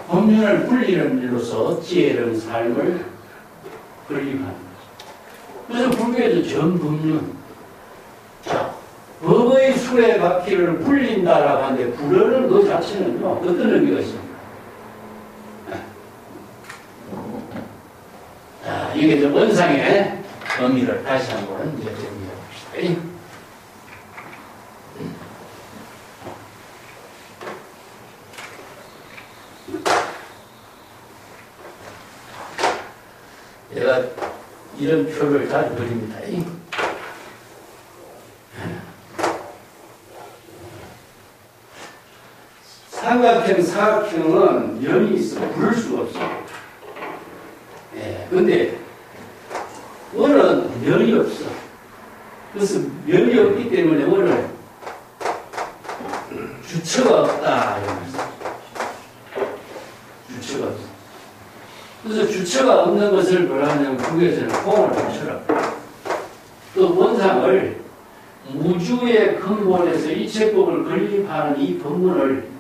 법륜을 불리는 일로서 지혜로운 삶을 건립하는 거죠. 그래서 불교에서 전법륜, 자, 법의 수레 바퀴를 불린다라고 하는데 불어는 그 자체는요 어떤 의미가 있습니까? 자, 이게 좀 원상의 의미를 다시 한번 이제 정리해 봅시다. 제가 이런 표를 자주 그립니다. 삼각형, 사각형은 면이 있어 부를 수가 없어요. 예, 근데 어는 면이 없어. 그래서 면이 없기 때문에 오늘 주체가 없다. 주체가 없어. 그래서 주체가 없는 것을 뭐라냐면 국에서는 공을 주체라고. 또 원상을 무주의 근본에서 이체법을 건립하는 이 법문을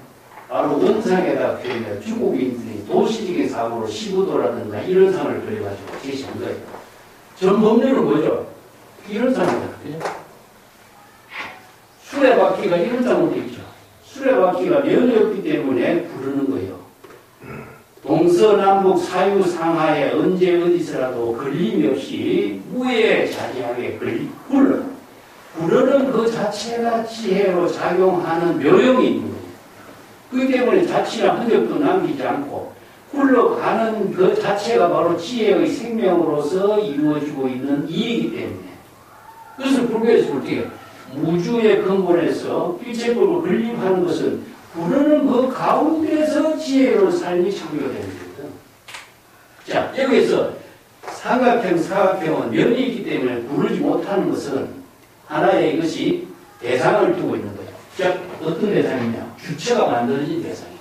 바로 원상에다 표현해요. 중국인들이 도시적인 사고로 시부도라든가 이런 상을 그려가지고 제시한 거예요. 전 법률은 뭐죠? 이런 상이잖아요. 그죠? 수레바퀴가 이런 상으로 되어 있죠. 수레바퀴가 면이 없기 때문에 부르는 거예요. 동서남북 사유상하에 언제 어디서라도 걸림이 없이 무예자리하게 굴러. 부르는 그 자체가 지혜로 작용하는 묘용이 있는 거예요. 그렇기 때문에 자취나 흔적도 남기지 않고 굴러가는 그 자체가 바로 지혜의 생명으로서 이루어지고 있는 이이기 때문에. 그래서 불교에서 볼 때 무주의 근본에서 일체법을 건립하는 것은 부르는 그 가운데서 지혜로 삶이 창조가 되는 거거든. 자, 여기에서 삼각형, 사각형은 면이 있기 때문에 부르지 못하는 것은 하나의 이것이 대상을 두고 있는 거죠. 자, 어떤 대상이냐? 주체가 만들어진 대상이죠.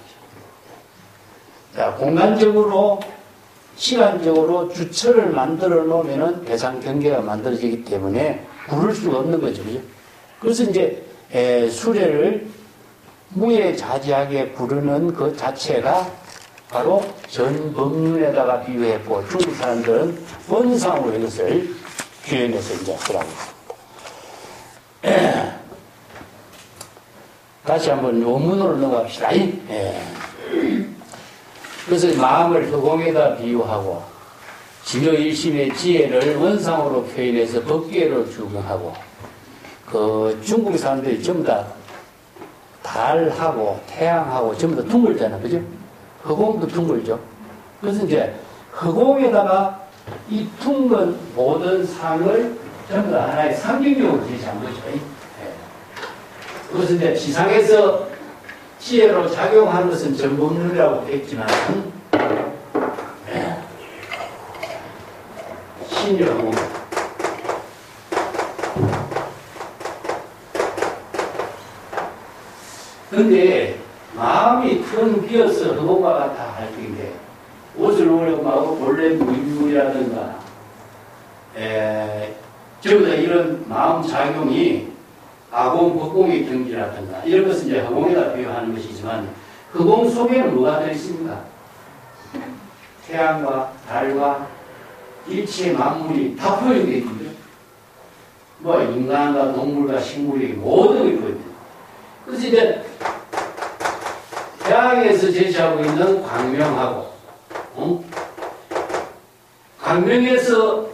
자, 공간적으로, 시간적으로 주체를 만들어 놓으면은 대상 경계가 만들어지기 때문에 부를 수가 없는 거죠. 그죠? 그래서 이제, 수레를 무예자지하게 부르는 그 자체가 바로 전법륜에다가 비유했고, 중국 사람들은 원상으로 이것을 표현해서 이제 하라고 있습니다. 다시 한번 원문으로 넘어갑시다. 그래서 마음을 허공에다 비유하고, 진여일심의 지혜를 원상으로 표현해서 법계로 규명하고, 그 중국 사람들이 전부 다 달하고 태양하고 전부 다 둥글잖아. 그죠? 허공도 둥글죠. 그래서 이제 허공에다가 이 둥근 모든 상을 전부 다 하나의 상징적으로 제시한 거죠. 그것은 이제 지상에서 지혜로 작용하는 것은 전법률이라고 했지만, 신여하고 근데 마음이 텅 비어서 허공과 같아 할 텐데 옷을 오려고 하고 본래 무유라든가 전부 다 이런 마음 작용이 아공, 법공의 경지라든가 이런 것은 이제 허공에다 비유하는 것이지만 허공 속에는 뭐가 들어있습니까? 태양과 달과 일체 만물이 다 표현되어 있는데 뭐 인간과 동물과 식물이 모든 게 보입니다. 그래서 이제 태양에서 제시하고 있는 광명하고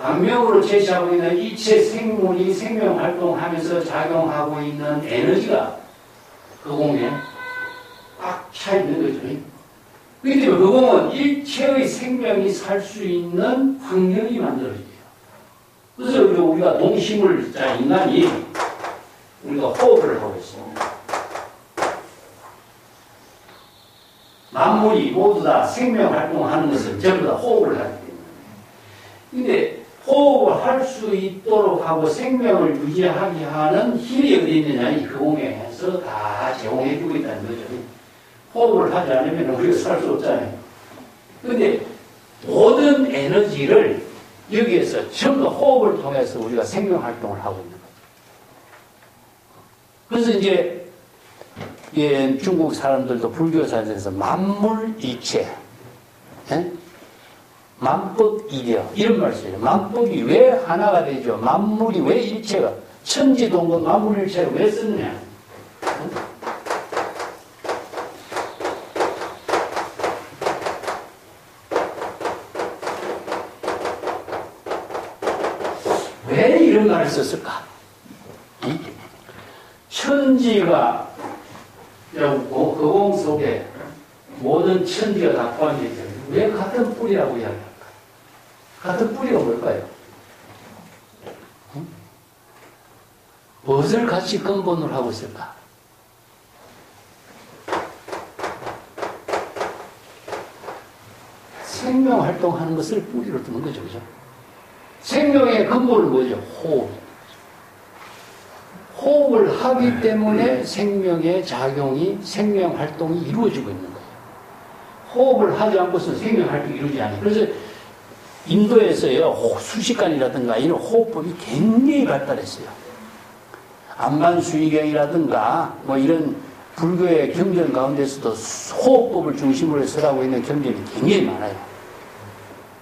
광명으로 제시하고 있는 일체 생물이 생명활동하면서 작용하고 있는 에너지가 허공에 꽉 차 있는 거죠. 그렇기 때문에 허공은 일체의 생명이 살 수 있는 환경이 만들어져요. 그래서 우리가 동심을, 인간이 우리가 호흡을 하고 있습니다. 만물이 모두 다 생명활동하는 것은 전부 다 호흡을 하기 때문에. 근데 호흡을 할 수 있도록 하고 생명을 유지하게 하는 힘이 어디 있느냐, 이 허공에서 다 제공해주고 있다는 거죠. 호흡을 하지 않으면 우리가 살 수 없잖아요. 근데 모든 에너지를 여기에서 전부 호흡을 통해서 우리가 생명활동을 하고 있는 거죠. 그래서 이제 중국 사람들도 불교 사에서 만물일체, 만법이려 이런 말을 써요. 만법이 왜 하나가 되죠? 만물이 왜 일체가 천지동건 만물일체를 왜 쓰느냐? 왜 이런 말을 썼을까? 천지가 허공 속에 모든 천지가 다 포함되어 있잖아요. 왜 같은 뿌리라고 이야기할까? 같은 뿌리가 뭘까요? 무엇을 같이 근본으로 하고 있을까? 생명활동하는 것을 뿌리로 두는 거죠. 그죠? 생명의 근본은 뭐죠? 호흡. 호흡을 하기 때문에 생명의 작용이, 생명 활동이 이루어지고 있는 거예요. 호흡을 하지 않고서는 생명 활동이 이루어지지 않아요. 그래서 인도에서요, 수식관이라든가 이런 호흡법이 굉장히 발달했어요. 안반수의경이라든가 뭐 이런 불교의 경전 가운데서도 호흡법을 중심으로 해서라고 있는 경전이 굉장히 많아요.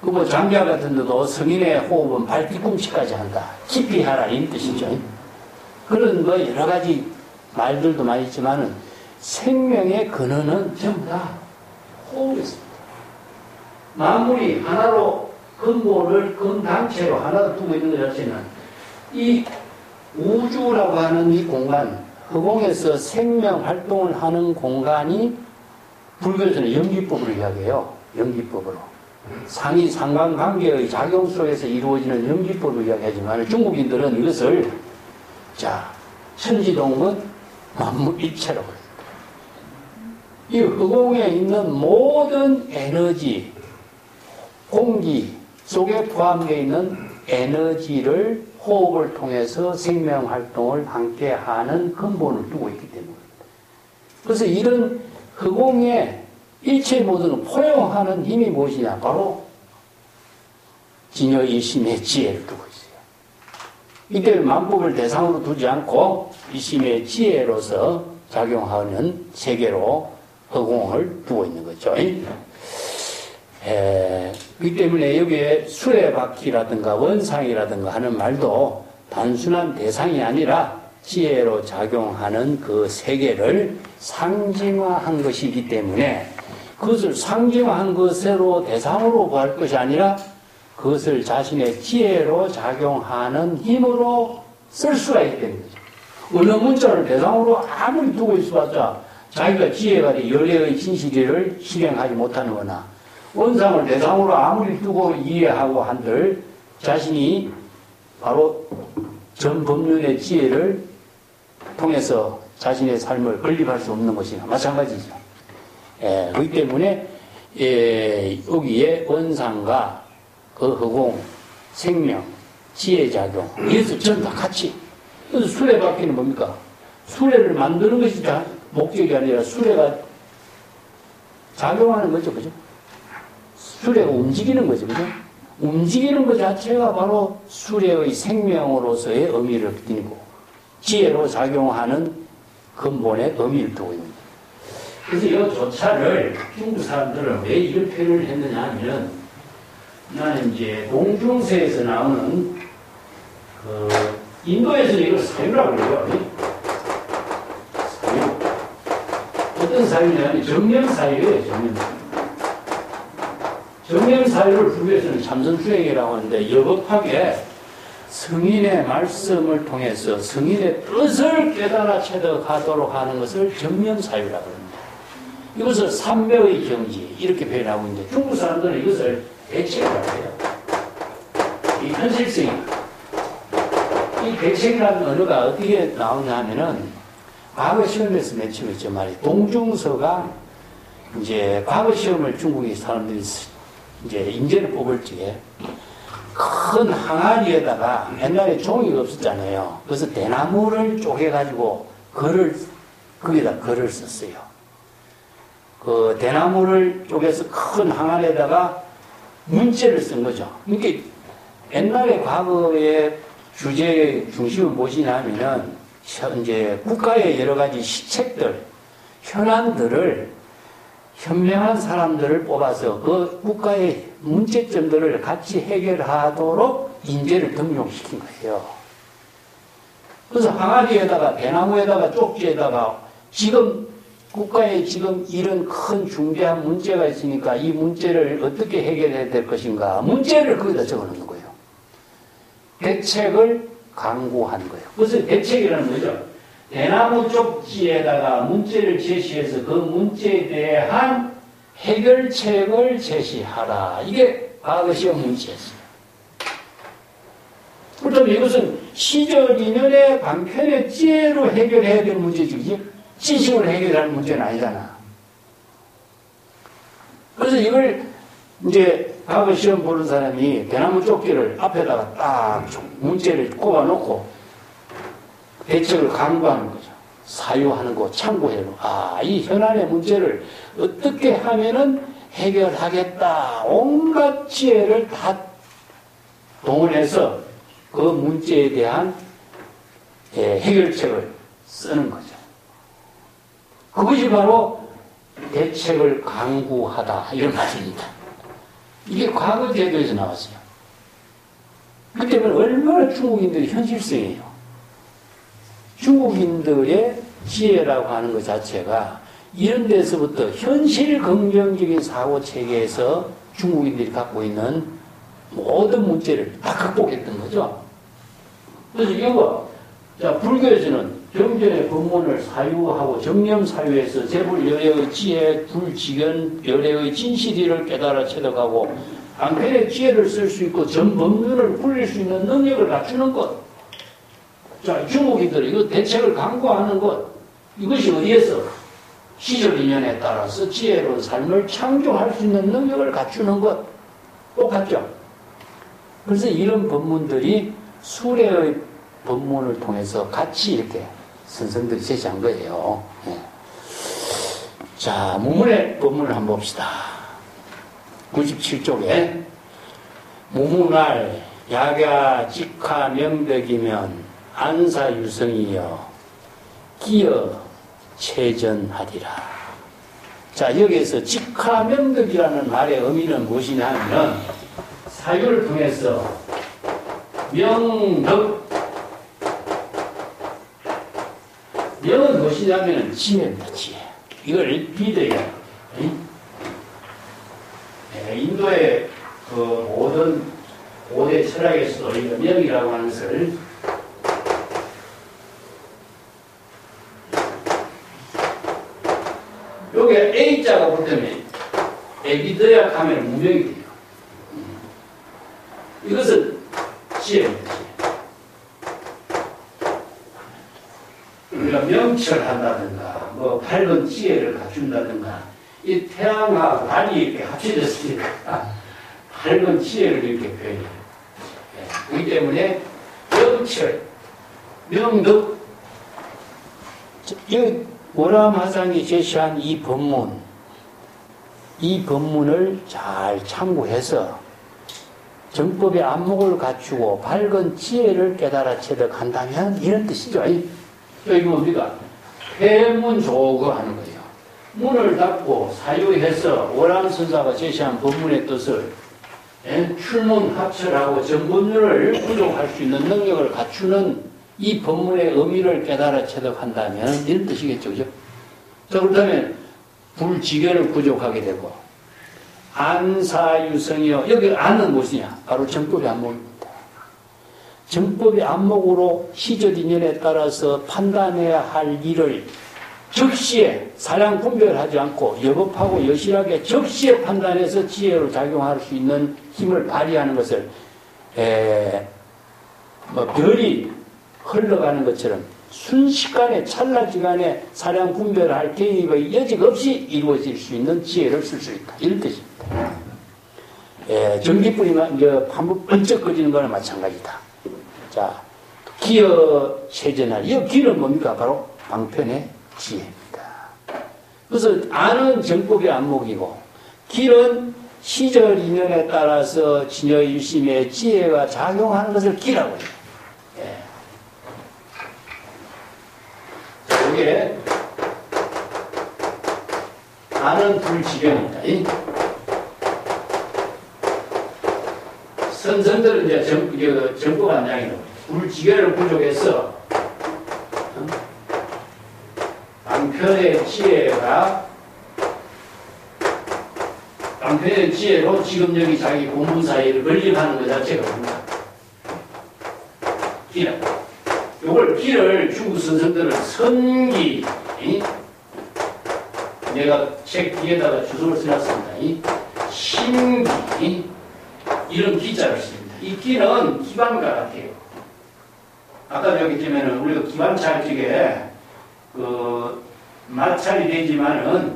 그 뭐 장자 같은 데도 성인의 호흡은 발 뒤꿈치까지 한다. 깊이 하라 이런 뜻이죠. 그런 뭐 여러 가지 말들도 많이 있지만은 생명의 근원은 전부 다 호흡이었습니다. 만물이 하나로 근본을 근당체로 하나로 두고 있는 것 자체는 이 우주라고 하는 이 공간, 허공에서 생명 활동을 하는 공간이 불교에서는 연기법으로 이야기해요. 연기법으로. 상이 상관관계의 작용 속에서 이루어지는 연기법으로 이야기하지만 중국인들은 이것을 자, 천지동은 만물일체라고 해요. 이 허공에 있는 모든 에너지, 공기 속에 포함되어 있는 에너지를 호흡을 통해서 생명 활동을 함께 하는 근본을 두고 있기 때문입니다. 그래서 이런 허공에 일체 모두는 포용하는 힘이 무엇이냐? 바로 진여이심의 지혜를 두고 있어요. 이때 만법을 대상으로 두지 않고 이심의 지혜로서 작용하는 세계로 허공을 두고 있는 거죠. 그렇기 때문에 여기에 수레바퀴라든가 원상이라든가 하는 말도 단순한 대상이 아니라 지혜로 작용하는 그 세계를 상징화한 것이기 때문에 그것을 상징화한 것으로 대상으로 구할 것이 아니라 그것을 자신의 지혜로 작용하는 힘으로 쓸 수가 있기 때문이죠. 어느 문자를 대상으로 아무리 두고 있어봤자 자기가 지혜가 돼 열애의 진실을 실행하지 못하는 거나 원상을 대상으로 아무리 두고 이해하고 한들 자신이 바로 전 법륜의 지혜를 통해서 자신의 삶을 건립할 수 없는 것이나 마찬가지죠. 그렇기 때문에 여기에 원상과 그 허공, 생명, 지혜작용 이래서 전부 다 같이. 그래서 수레바퀴는 뭡니까? 수레를 만드는 것이 다 목적이 아니라 수레가 작용하는 거죠. 그죠? 수레가 움직이는 거죠. 그죠? 움직이는 것 자체가 바로 수레의 생명으로서의 의미를 띠고 지혜로 작용하는 근본의 의미를 두고 있는 거예요. 그래서 이 조차를 중국 사람들은 왜 이런 표현을 했느냐 하면 나는 이제 동중세에서 나오는 그 인도에서는 이걸 사유라고 그래요. 사유. 어떤 사유냐면 정념사유예요. 정념사유. 정념사유를 불교에서는 참선수행이라고 하는데 여법하게 성인의 말씀을 통해서 성인의 뜻을 깨달아 체득하도록 하는 것을 정념사유라고 합니다. 이것을 삼매의 경지 이렇게 표현하고 있는데 중국 사람들은 이것을 대책이라고 해요. 이 현실성이 이 대책이라는 언어가 어떻게 나오냐 하면은 과거 시험에서 맨 처음에 있죠 말이에요. 동중서가 이제 과거 시험을 중국의 사람들이 이제 인재를 뽑을 적에 큰 항아리에다가 옛날에 종이가 없었잖아요. 그래서 대나무를 쪼개가지고 거기다 글을 썼어요. 그 대나무를 쪼개서 큰 항아리에다가 문체를 쓴 거죠. 그러니까 옛날에 과거의 주제의 중심은 무엇이냐 하면은 이제 국가의 여러 가지 시책들, 현안들을 현명한 사람들을 뽑아서 그 국가의 문제점들을 같이 해결하도록 인재를 등용시킨 거예요. 그래서 항아리에다가 대나무에다가 쪽지에다가 지금 국가에 지금 이런 큰 중대한 문제가 있으니까 이 문제를 어떻게 해결해야 될 것인가 문제를 거기다 적어놓는 거예요. 대책을 강구한 거예요. 그래서 대책이라는 거죠. 대나무 쪽지에다가 문제를 제시해서 그 문제에 대한 해결책을 제시하라. 이게 과거 시험 문제였어요. 그렇다면 이것은 시절 인연의 방편의 지혜로 해결해야 될 문제지, 지식으로 해결하는 문제는 아니잖아. 그래서 이걸 이제 과거 시험 보는 사람이 대나무 조끼를 앞에다가 딱 문제를 꼽아놓고 대책을 강구하는 거죠. 사유하는 거, 참고해놓고, 이 현안의 문제를 어떻게 하면은 해결하겠다. 온갖 지혜를 다 동원해서 그 문제에 대한 해결책을 쓰는 거죠. 그것이 바로 대책을 강구하다 이런 말입니다. 이게 과거 제도에서 나왔어요. 그 때문에 얼마나 중국인들이 현실성이에요. 중국인들의 지혜라고 하는 것 자체가 이런 데서부터 현실 긍정적인 사고 체계에서 중국인들이 갖고 있는 모든 문제를 다 극복했던 거죠. 그래서 이거, 자, 불교에서는 경전의 법문을 사유하고 정념 사유에서 제불 열애의 지혜, 불지견 열애의 진실이를 깨달아 체득하고 방편의 지혜를 쓸 수 있고 전 법문을 굴릴 수 있는 능력을 갖추는 것. 자, 중국인들이 이거 대책을 강구하는 것. 이것이 어디에서? 시절 인연에 따라서 지혜로운 삶을 창조할 수 있는 능력을 갖추는 것. 똑같죠? 그래서 이런 법문들이 수례의 법문을 통해서 같이 이렇게 선생들이 제시한 거예요. 네. 자, 무문의 법문을 한번 봅시다. 97쪽에 무문할 약야 직하 명덕이면 안사유성이여 기여 체전하리라. 자, 여기에서 직하 명덕이라는 말의 의미는 무엇이냐 하면 사유를 통해서 명덕, 명은 무엇이냐면 지혜입니다. 지혜. 이걸 믿어야 해요. 인도의 그 모든 5대 철학에서도 이 명이라고 하는 것을 요게 A자가 붙으면 에비드야 하면 무명이 돼요. 이것은 지혜입니다. 우리가 명철한다든가 뭐 밝은 지혜를 갖춘다든가 이 태양과 달이 이렇게 합쳐졌으니까 밝은 지혜를 이렇게 표현해요. 그렇기 때문에 명철, 명덕, 이 월암화상이 제시한 이 법문을 잘 참고해서 정법의 안목을 갖추고 밝은 지혜를 깨달아 체득한다면 이런 뜻이죠. 여기 뭡니까? 폐문조거 하는 거예요. 문을 닫고 사유해서 월암선사가 제시한 법문의 뜻을 출문합철하고 정법률을 부족할 수 있는 능력을 갖추는 이 법문의 의미를 깨달아 체득한다면 이런 뜻이겠죠. 그죠? 자, 그렇다면 불지견을 부족하게 되고 안사유성이요. 여기 안은 무엇이냐? 바로 정법의 안목입니다. 정법의 안목으로 시절 인연에 따라서 판단해야 할 일을 적시에 사량 분별하지 않고 여법하고 여실하게 적시에 판단해서 지혜로 작용할 수 있는 힘을 발휘하는 것을 별이 흘러가는 것처럼 순식간에 찰나지간에 사량 분별할 개입의 여지 없이 이루어질 수 있는 지혜를 쓸 수 있다. 이런 뜻입니다. 전기불이 한번 번쩍 꺼지는 거나 마찬가지다. 자, 기여 체전할. 이 기는 뭡니까? 바로 방편의 지혜입니다. 그래서 안은 정법의 안목이고 기는 시절 인연에 따라서 진여의 유심의 지혜가 작용하는 것을 기라고 해요. 이게 안은 불지견이다. 선선들은 이제 정법안장이라고 불지견을 부족해서 방편의 지혜로 지금 여기 자기 본문 사이를 건립하는 것 자체가 뭡니까? 기라고. 요걸 기를 중국 선생들은 선기, 내가 책 뒤에다가 주소를 써놨습니다. 신기, 이런 기자를 씁니다. 이 기는 기관과 같아요. 아까 여기 보면은 우리가 기관찰 쪽에 마찰이 되지만은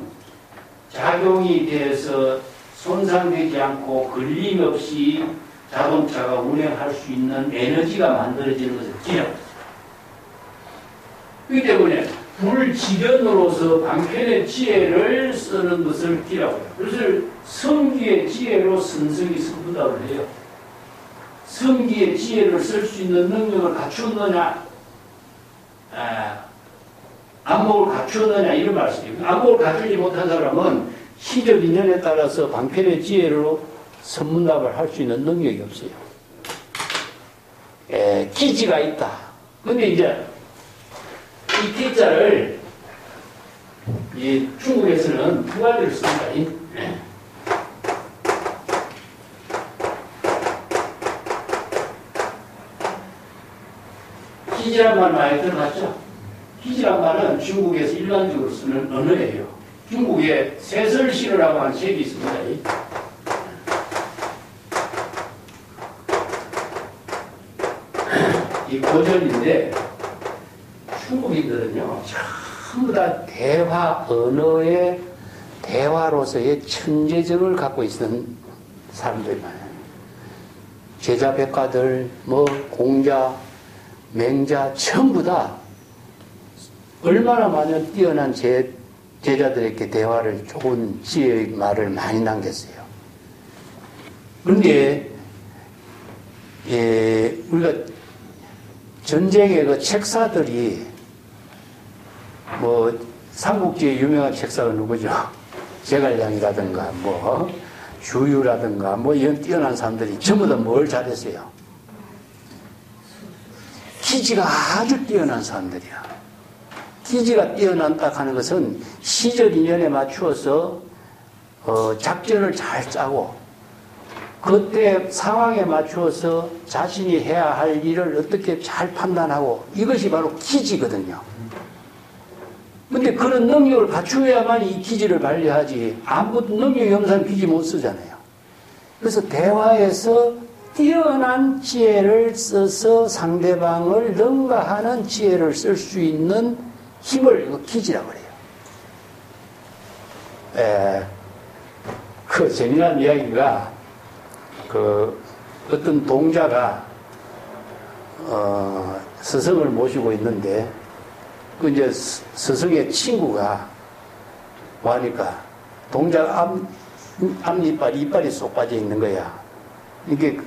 작용이 돼서 손상되지 않고 걸림 없이 자동차가 운행할 수 있는 에너지가 만들어지는 것을 기라고 했어요. 그렇기 때문에 불지련으로서 방편의 지혜를 쓰는 것을 기라고 해요. 그래서 성기의 지혜로 선성이 성분답을 해요. 성기의 지혜를 쓸 수 있는 능력을 갖추었느냐, 안목을 갖추었느냐, 이런 말씀이에요. 안목을 갖추지 못한 사람은 시적 인연에 따라서 방편의 지혜로 선문답을 할 수 있는 능력이 없어요. 기지가 있다. 근데 이제 이 기자를 이 중국에서는 두 가지를 씁니다. 기지란 말 많이 들어봤죠? 기지란 말은 중국에서 일반적으로 쓰는 언어예요. 중국에 세설시라고 하는 책이 있습니다. 이 고전인데 중국인들은요 전부 다 대화 언어의 대화로서의 천재적을 갖고 있는 사람들이 많아요. 제자백가들, 공자, 맹자 전부 다 얼마나 많은 뛰어난 제자들에게 대화를 좋은 지혜의 말을 많이 남겼어요. 그런데 우리가 전쟁의 그 책사들이 삼국지의 유명한 책사가 누구죠? 제갈량이라든가 주유라든가 이런 뛰어난 사람들이 전부 다 뭘 잘했어요? 기지가 아주 뛰어난 사람들이야. 기지가 뛰어난다 하는 것은 시절 인연에 맞추어서 작전을 잘 짜고 그때 상황에 맞추어서 자신이 해야 할 일을 어떻게 잘 판단하고 이것이 바로 기지거든요. 근데 그런 능력을 갖추어야만 이 기지를 발휘하지 아무것도 능력이 없는 사람 기지 못 쓰잖아요. 그래서 대화에서 뛰어난 지혜를 써서 상대방을 능가하는 지혜를 쓸 수 있는 힘을 기지라고 그래요. 그 재미난 이야기가 어떤 동자가 스승을 모시고 있는데 이제 스승의 친구가 와니까 동자가 이빨이 쏙 빠져 있는 거야. 이게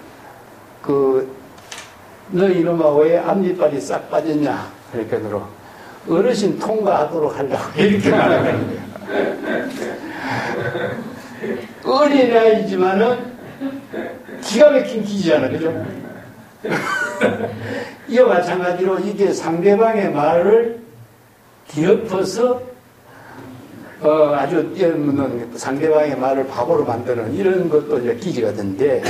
너 이놈아 왜 앞니빨이 싹 빠졌냐? 이렇게 들어. 어르신 통과하도록 하려고 이렇게 말하는 거야. 어린아이지만은 기가 막힌 기지잖아, 그죠? 이와 마찬가지로 이게 상대방의 말을 뒤엎어서 아주 뛰어넘는 상대방의 말을 바보로 만드는 이런 것도 이제 기지가 되는데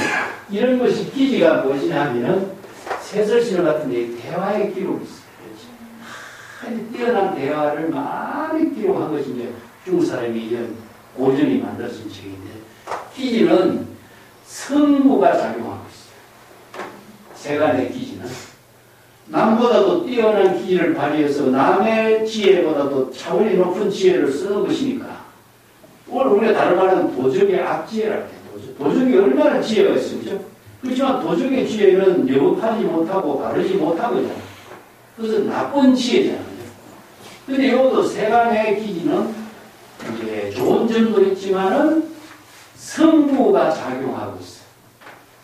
이런 것이 기지가 무엇이냐 하면은 세설신을 같은 데 대화의 기록이 있어요. 아주 뛰어난 대화를 많이 기록한 것이 이제 중국 사람이 이런 고전이 만들어진 책인데 기지는 성부가 작용하고 있어요. 세간의 기지는 남보다도 뛰어난 기지를 발휘해서 남의 지혜보다도 차원이 높은 지혜를 쓰는 것이니까 오늘 우리가 다른 말은 도적의 악지혜라고 해요. 도적이 얼마나 지혜가 있습니까? 그렇지만 도적의 지혜는 영업하지 못하고 가르지 못하거든요. 그것은 나쁜 지혜잖아요. 근데 이것도 세간의 기지는 이제 좋은 점도 있지만은 성부가 작용하고 있어요.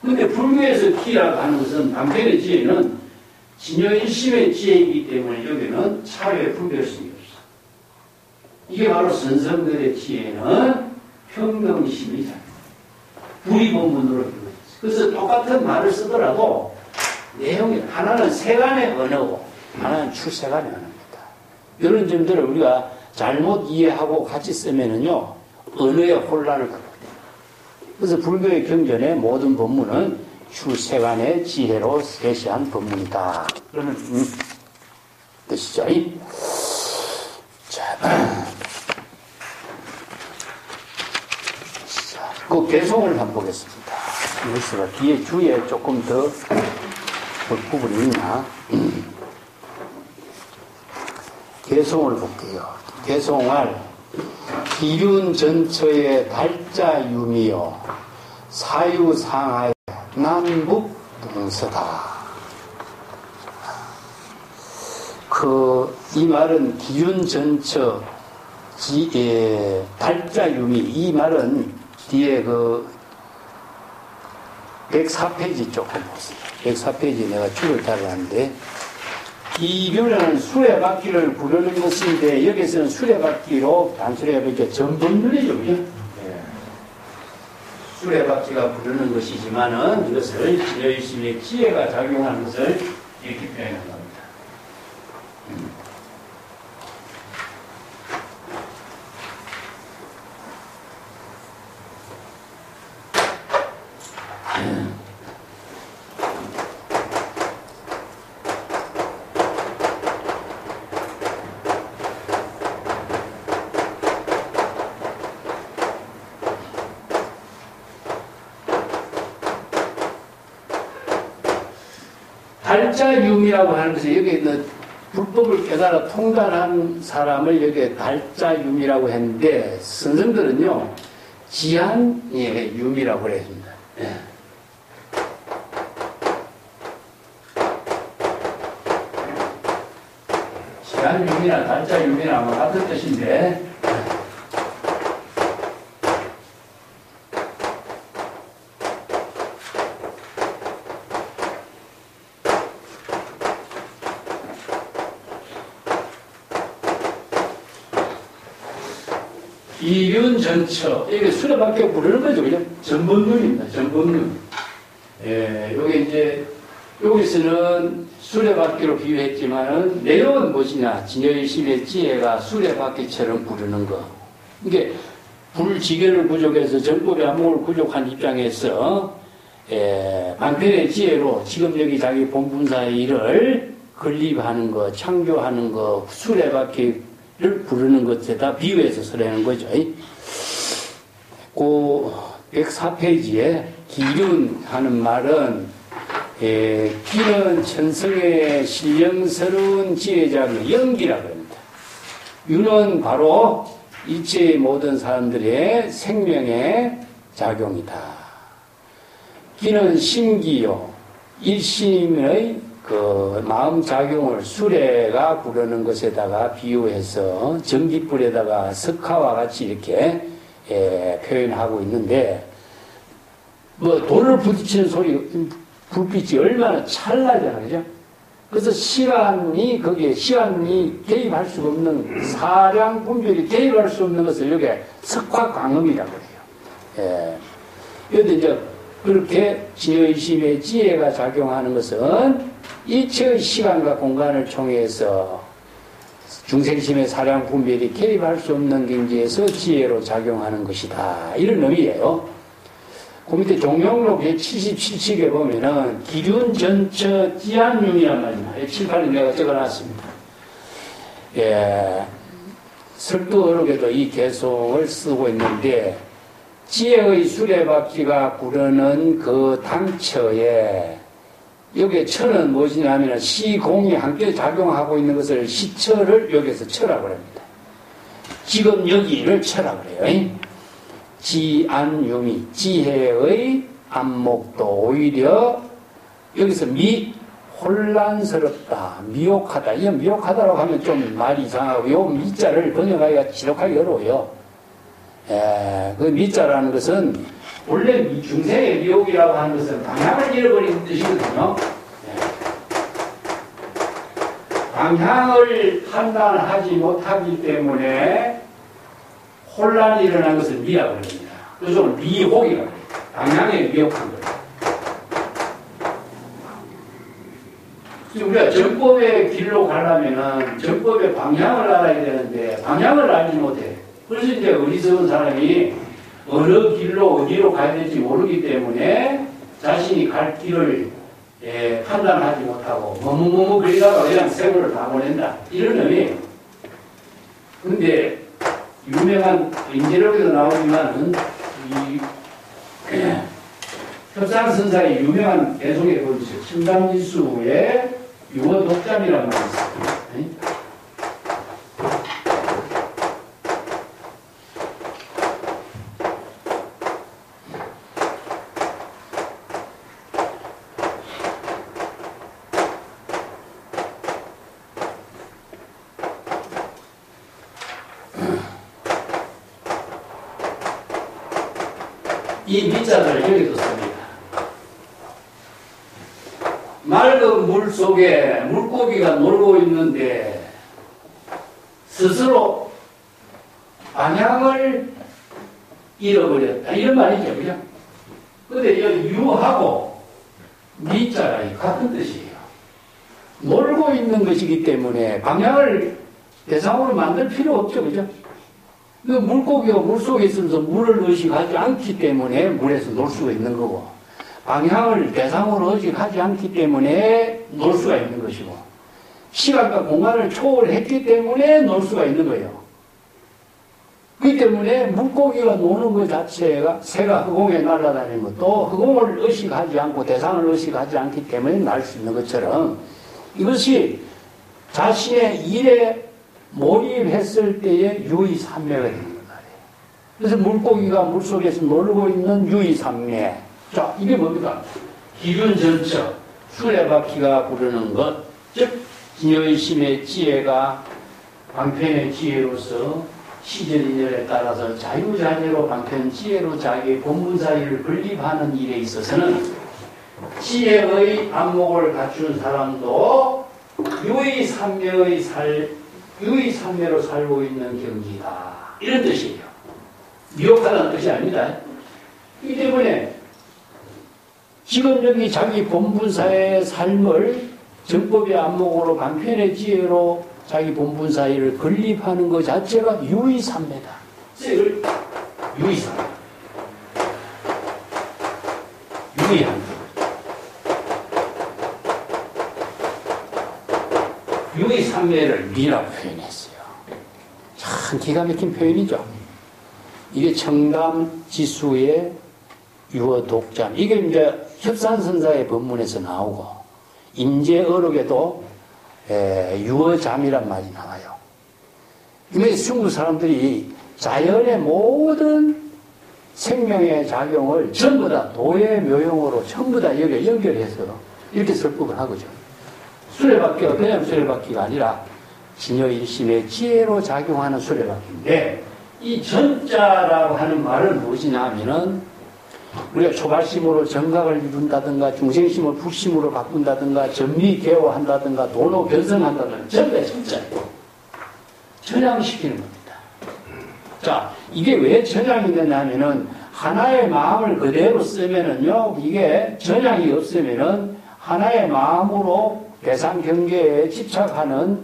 근데 불교에서 기라고 하는 것은 방편의 지혜는 진여일심의 지혜이기 때문에 여기는 차례에 분별심이 없어. 이게 바로 선성들의 지혜는 평등심이잖아요. 불이본문으로 이루어져 있어요. 그래서 똑같은 말을 쓰더라도 내용이 하나는 세간의 언어고 하나는 출세간의 언어입니다. 이런 점들을 우리가 잘못 이해하고 같이 쓰면은요 언어의 혼란을 갖게 돼요. 그래서 불교의 경전의 모든 법문은 출세간의 지혜로 세시한 법문이다. 그러면 뜻이죠. 자, 그 개송을 한번 보겠습니다. 이것을 뒤에 주에 조금 더 부분이 있나? 개송을 볼게요. 개송할 기륜 전처의 달자 유미요 사유상하의 남북 동서다. 이 말은 기륜 전처 달자 유미, 이 말은 뒤에 104페이지 조금 보세요. 104페이지 내가 줄을 달았는데, 기륜은 수레바퀴를 부르는 것인데, 여기서는 수레바퀴로 단순히 이렇게 전범률이죠, 그죠? 네. 수레바퀴가 부르는 것이지만은, 이것을 진여유심의 지혜가 작용하는 것을 이렇게 표현한 겁니다. 달자유미라고 하는 것은 여기 있는 불법을 깨달아 통달한 사람을 여기에 달자유미라고 했는데, 선생들은요 지한의 유미라고 그랬습니다. 예. 지한유미나 달자유미나 아마 같은 뜻인데, 기륜 전처, 이게 수레바퀴 부르는 거죠, 그죠? 전범륜입니다, 전범륜. 예, 요게 이제, 여기서는 수레바퀴로 비유했지만은, 내용은 무엇이냐? 진여유심의 지혜가 수레바퀴처럼 부르는 거. 이게, 불지견을 부족해서 정법의 안목을 부족한 입장에서, 방편의 지혜로 지금 여기 자기 본분사의 일을 건립하는 거, 창조하는 거, 수레바퀴, 를 부르는 것에다 비유해서 설하는 거죠. 그 104페이지에 기륜 하는 말은 기는 천성의 신령스러운 지혜자의 연기라고 합니다. 윤은 바로 이체의 모든 사람들의 생명의 작용이다. 기는 심기요 일심의 마음 작용을 수레가 부르는 것에다가 비유해서 전기불에다가 석화와 같이 이렇게 표현하고 있는데, 돌을 부딪히는 소리, 불빛이 얼마나 찰나잖아요, 그죠? 그래서 시간이 개입할 수가 없는, 사량 분별이 개입할 수 없는 것을 여기에 석화광음이라고 해요. 그런데 이제 그렇게 진여유심의 지혜가 작용하는 것은 일체의 시간과 공간을 통해서 중생심의 사량 분별이 개입할 수 없는 경지에서 지혜로 작용하는 것이다. 이런 의미예요. 그 밑에 종용록 177칙에 보면은 기륜 전처 지한융이란 말입니다. 7, 8은 내가 적어놨습니다. 설득 어록에도 이 개송을 쓰고 있는데, 지혜의 수레바퀴가 구르는 그 당처에, 여기에 처는 무엇이냐면 시공이 함께 작용하고 있는 것을 시처를 여기에서 처라고 합니다. 지금 여기를 처라고 그래요. 지안유미, 지혜의 안목도 오히려 여기서 혼란스럽다, 미혹하다. 이 미혹하다라고 하면 좀 말이 이상하고, 요 미자를 번역하기가 지독하기 어려워요. 그 미자라는 것은 원래 중생의 미혹이라고 하는 것은 방향을 잃어버리는 뜻이거든요. 방향을 판단하지 못하기 때문에 혼란이 일어난 것을 미라고 합니다. 그래서 미혹이라고 합니다. 방향에 미혹한 거예요. 우리가 정법의 길로 가려면은 정법의 방향을 알아야 되는데 방향을 알지 못해. 그래서 이제 어리석은 사람이 어느 길로 어디로 가야 될지 모르기 때문에 자신이 갈 길을 판단하지 못하고 머뭇머뭇 그리다가 그냥 세월을 다 보낸다. 이런 의미예요. 그런데 유명한 인재력에도 나오지만 이 협상선사의 유명한 대송에 보시죠. 신당지수의 유어독잠이라는 말이 있습니다. 이 밑자를 여기 뒀습니다. 맑은 물 속에 물고기가 놀고 있는데 스스로 방향을 잃어버렸다. 이런 말이죠. 그죠? 근데 여기 유하고 미자가 같은 뜻이에요. 놀고 있는 것이기 때문에 방향을 대상으로 만들 필요 없죠. 그죠? 그 물고기가 물속에 있으면서 물을 의식하지 않기 때문에 물에서 놀 수가 있는 거고, 방향을 대상으로 의식하지 않기 때문에 놀 수가 있는 것이고, 시간과 공간을 초월했기 때문에 놀 수가 있는 거예요. 그렇기 때문에 물고기가 노는 것 자체가, 새가 허공에 날아다니는 것도 허공을 의식하지 않고 대상을 의식하지 않기 때문에 날 수 있는 것처럼, 이것이 자신의 일에 몰입했을 때의 유의산매가 되는 말이에요. 그래서 물고기가 물속에서 놀고 있는 유의산매. 자, 이게 뭡니까? 기륜전처, 수레바퀴가 부르는 것, 즉 진여의심의 지혜가 방편의 지혜로서 시절인연에 따라서 자유자재로 방편 지혜로 자기의 본문사의를 건립하는 일에 있어서는 지혜의 안목을 갖춘 사람도 유의산매로 살고 있는 경지다. 이런 뜻이에요. 미혹하다는 뜻이 아닙니다. 이 때문에 지금 여기 자기 본분사의 삶을 정법의 안목으로 방편의 지혜로 자기 본분사의를 건립하는 것 자체가 유의산매다. 그래서 이걸 유의산매. 유의한 것. 유의산매를 미라고 표현했어요. 참 기가 막힌 표현이죠. 이게 청담지수의 유어독잠. 이게 이제 협산선사의 법문에서 나오고, 임제어록에도 유어잠이란 말이 나와요. 이게 중국 사람들이 자연의 모든 생명의 작용을 전부 다 도의 묘용으로 전부 다 여기 연결해서 이렇게 설법을 하거든요. 수레바퀴가 그냥 수레바퀴가 아니라 진여일심의 지혜로 작용하는 수레바퀴인데, 이 전자라고 하는 말은 무엇이냐 하면은 우리가 초발심으로 정각을 이룬다든가 중생심을 불심으로 바꾼다든가 전미개화한다든가 도로 변성한다든가 전부 다 전자예요. 전향시키는 겁니다. 자, 이게 왜 전향이 되냐 하면은 하나의 마음을 그대로 쓰면은요, 이게 전향이 없으면은 하나의 마음으로 대상 경계에 집착하는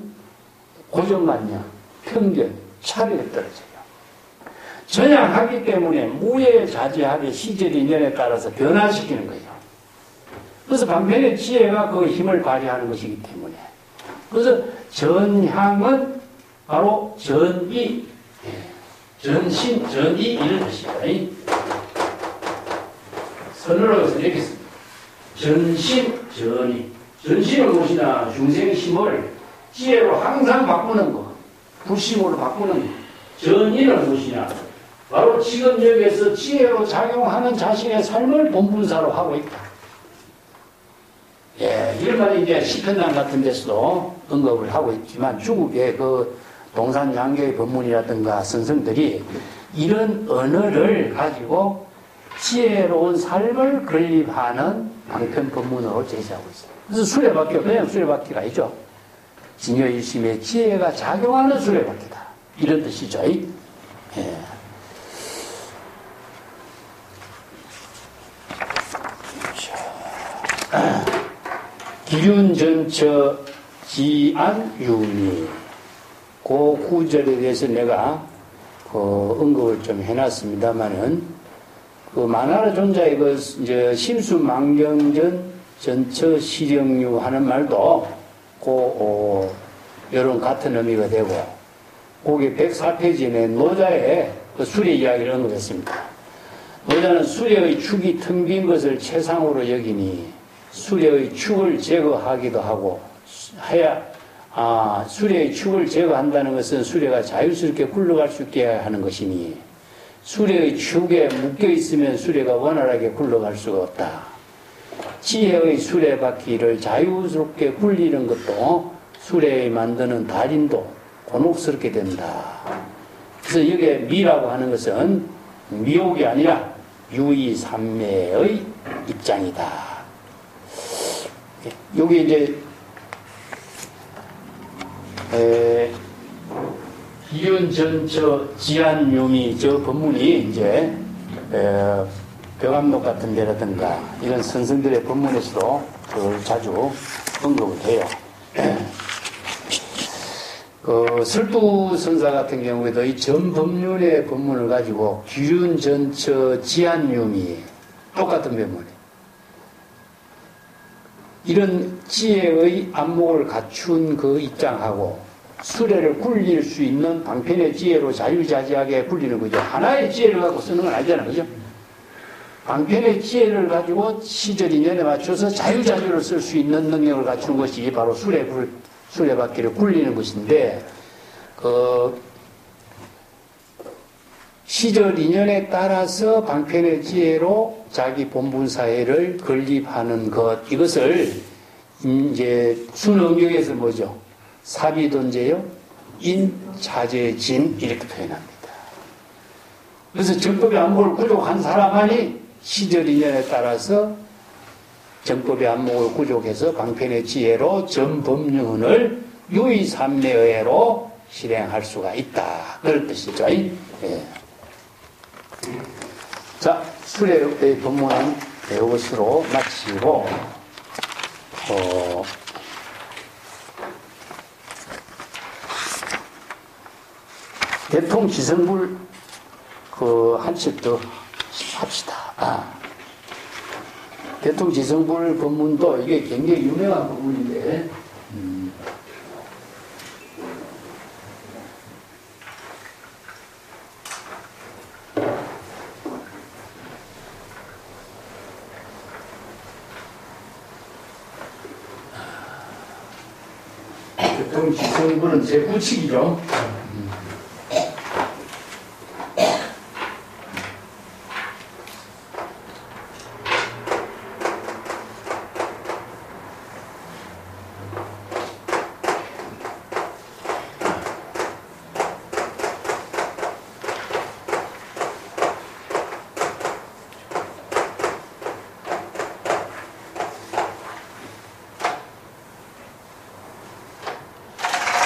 고정관념, 편견, 차별이 떨어져요. 전향하기 때문에 무예자제하게 시절인연에 따라서 변화시키는 거예요. 그래서 방편의 지혜가 그 힘을 발휘하는 것이기 때문에. 그래서 전향은 바로 전이, 전신, 전이 이런 뜻이에요. 선으로 해서 이렇게 씁니다. 전신, 전이. 전신은 무엇이냐? 중생의 심을 지혜로 항상 바꾸는 거. 불심으로 바꾸는 거. 전이는 무엇이냐? 바로 지금 여기에서 지혜로 작용하는 자신의 삶을 본분사로 하고 있다. 예, 이런 말이 이제 시편당 같은 데서도 언급을 하고 있지만, 중국의 그 동산양계의 법문이라든가 선생들이 이런 언어를 가지고 지혜로운 삶을 건립하는 방편 법문으로 제시하고 있습니다. 그래서 수레바퀴가 그냥 수레바퀴가 아니죠. 진여일심의 지혜가 작용하는 수레바퀴다. 이런 뜻이죠. 예. 기륜전처 지안유미. 그 구절에 대해서 내가 언급을 좀 해놨습니다만은, 그 만화라 존자의 그 이제 심수망경전 전처 시령유 하는 말도 이런 같은 의미가 되고, 거기 104페이지에 노자의 그 수레 이야기를 언급했습니다. 노자는 수레의 축이 텅 빈 것을 최상으로 여기니 수레의 축을 제거하기도 하고, 수레의 축을 제거한다는 것은 수레가 자유스럽게 굴러갈 수 있게 하는 것이니, 수레의 축에 묶여 있으면 수레가 원활하게 굴러갈 수가 없다. 지혜의 수레바퀴를 자유스럽게 굴리는 것도 수레에 만드는 달인도 곤혹스럽게 된다. 그래서 여기에 미라고 하는 것은 미혹이 아니라 유의삼매의 입장이다. 여기 이제 이윤전처 지안유미 저 법문이 이제 벽암록 같은 데라든가 이런 선생들의 법문에서도 자주 언급을 해요. 설두선사 같은 경우에도 이 전법륜의 법문을 가지고 기륜전처 지안유미 똑같은 법문이에요. 이런 지혜의 안목을 갖춘 그 입장하고 수레를 굴릴 수 있는 방편의 지혜로 자유자재하게 굴리는 거죠. 하나의 지혜를 갖고 쓰는 건 아니잖아요. 그죠? 방편의 지혜를 가지고 시절 인연에 맞춰서 자유자재로 쓸 수 있는 능력을 갖추는 것이 바로 수레바퀴를 굴리는 것인데, 시절 인연에 따라서 방편의 지혜로 자기 본분사회를 건립하는 것, 이것을 이제 순응경에서 뭐죠? 사비돈제요, 인자재진 이렇게 표현합니다. 그래서 정법의 안목을 구족한 사람만이 시절 인연에 따라서 정법의 안목을 구족해서 방편의 지혜로 전법륜을 유의삼매의로 실행할 수가 있다. 그런 뜻이죠. 예. 자, 수레의 법문은 이것으로 마치고, 대통지성불 한 책 더 합시다. 대통지성불 법문도 이게 굉장히 유명한 법문인데, 대통지성불은 제 구칙이죠.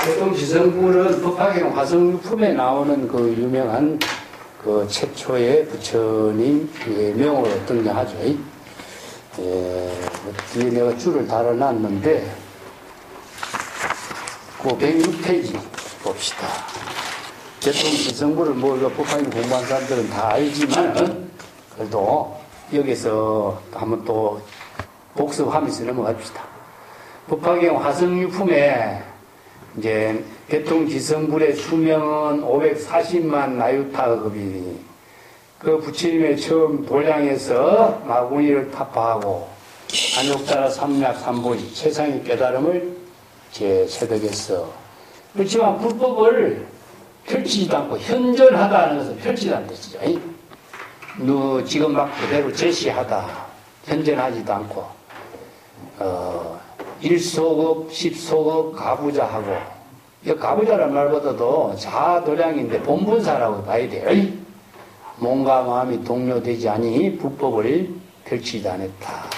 대통지성불은 법화경 화성유품에 나오는 그 유명한 그 최초의 부처님의 명으로 등장하죠. 뒤에 내가 줄을 달아놨는데, 그 106페이지 봅시다. 대통지성불을 뭐 법화경 공부한 사람들은 다 알지만, 그래도 여기서 한번 또 복습하면서 넘어갑시다. 법화경 화성유품에 이제 대통지성불의 수명은 540만 나유타급이니 그 부처님의 처음 도량에서 마구니를 타파하고 안욕따라 삼략삼보이 세상의 깨달음을 세득했어. 그렇지만 불법을 펼치지도 않고 현전하다는 것은 펼치다는 뜻이죠. 너 지금 막 그대로 제시하다, 현전하지도 않고 1소급, 10소급 가부자하고, 이 가부자란 말보다도 자도량인데 본분사라고 봐야 돼요. 몸과 마음이 동료되지 아니 불법을 펼치지 않았다.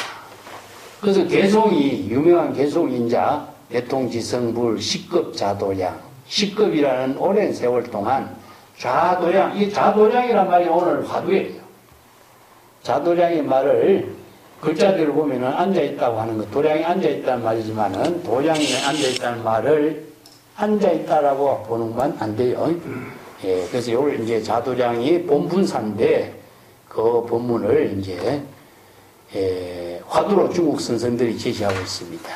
그래서 개송이, 유명한 개송인자 대통지성불 10급 자도량, 10급이라는 오랜 세월 동안 자도량, 이 자도량이란 말이 오늘 화두예요. 자도량의 말을 글자들을 보면은 앉아있다고 하는 것, 도량이 앉아있다는 말이지만은, 도량이 앉아있다는 말을 앉아있다라고 보는 건 안 돼요. 예, 그래서 이걸 이제 자도량이 본분사인데, 그 본문을 이제, 화두로 중국 선생들이 제시하고 있습니다.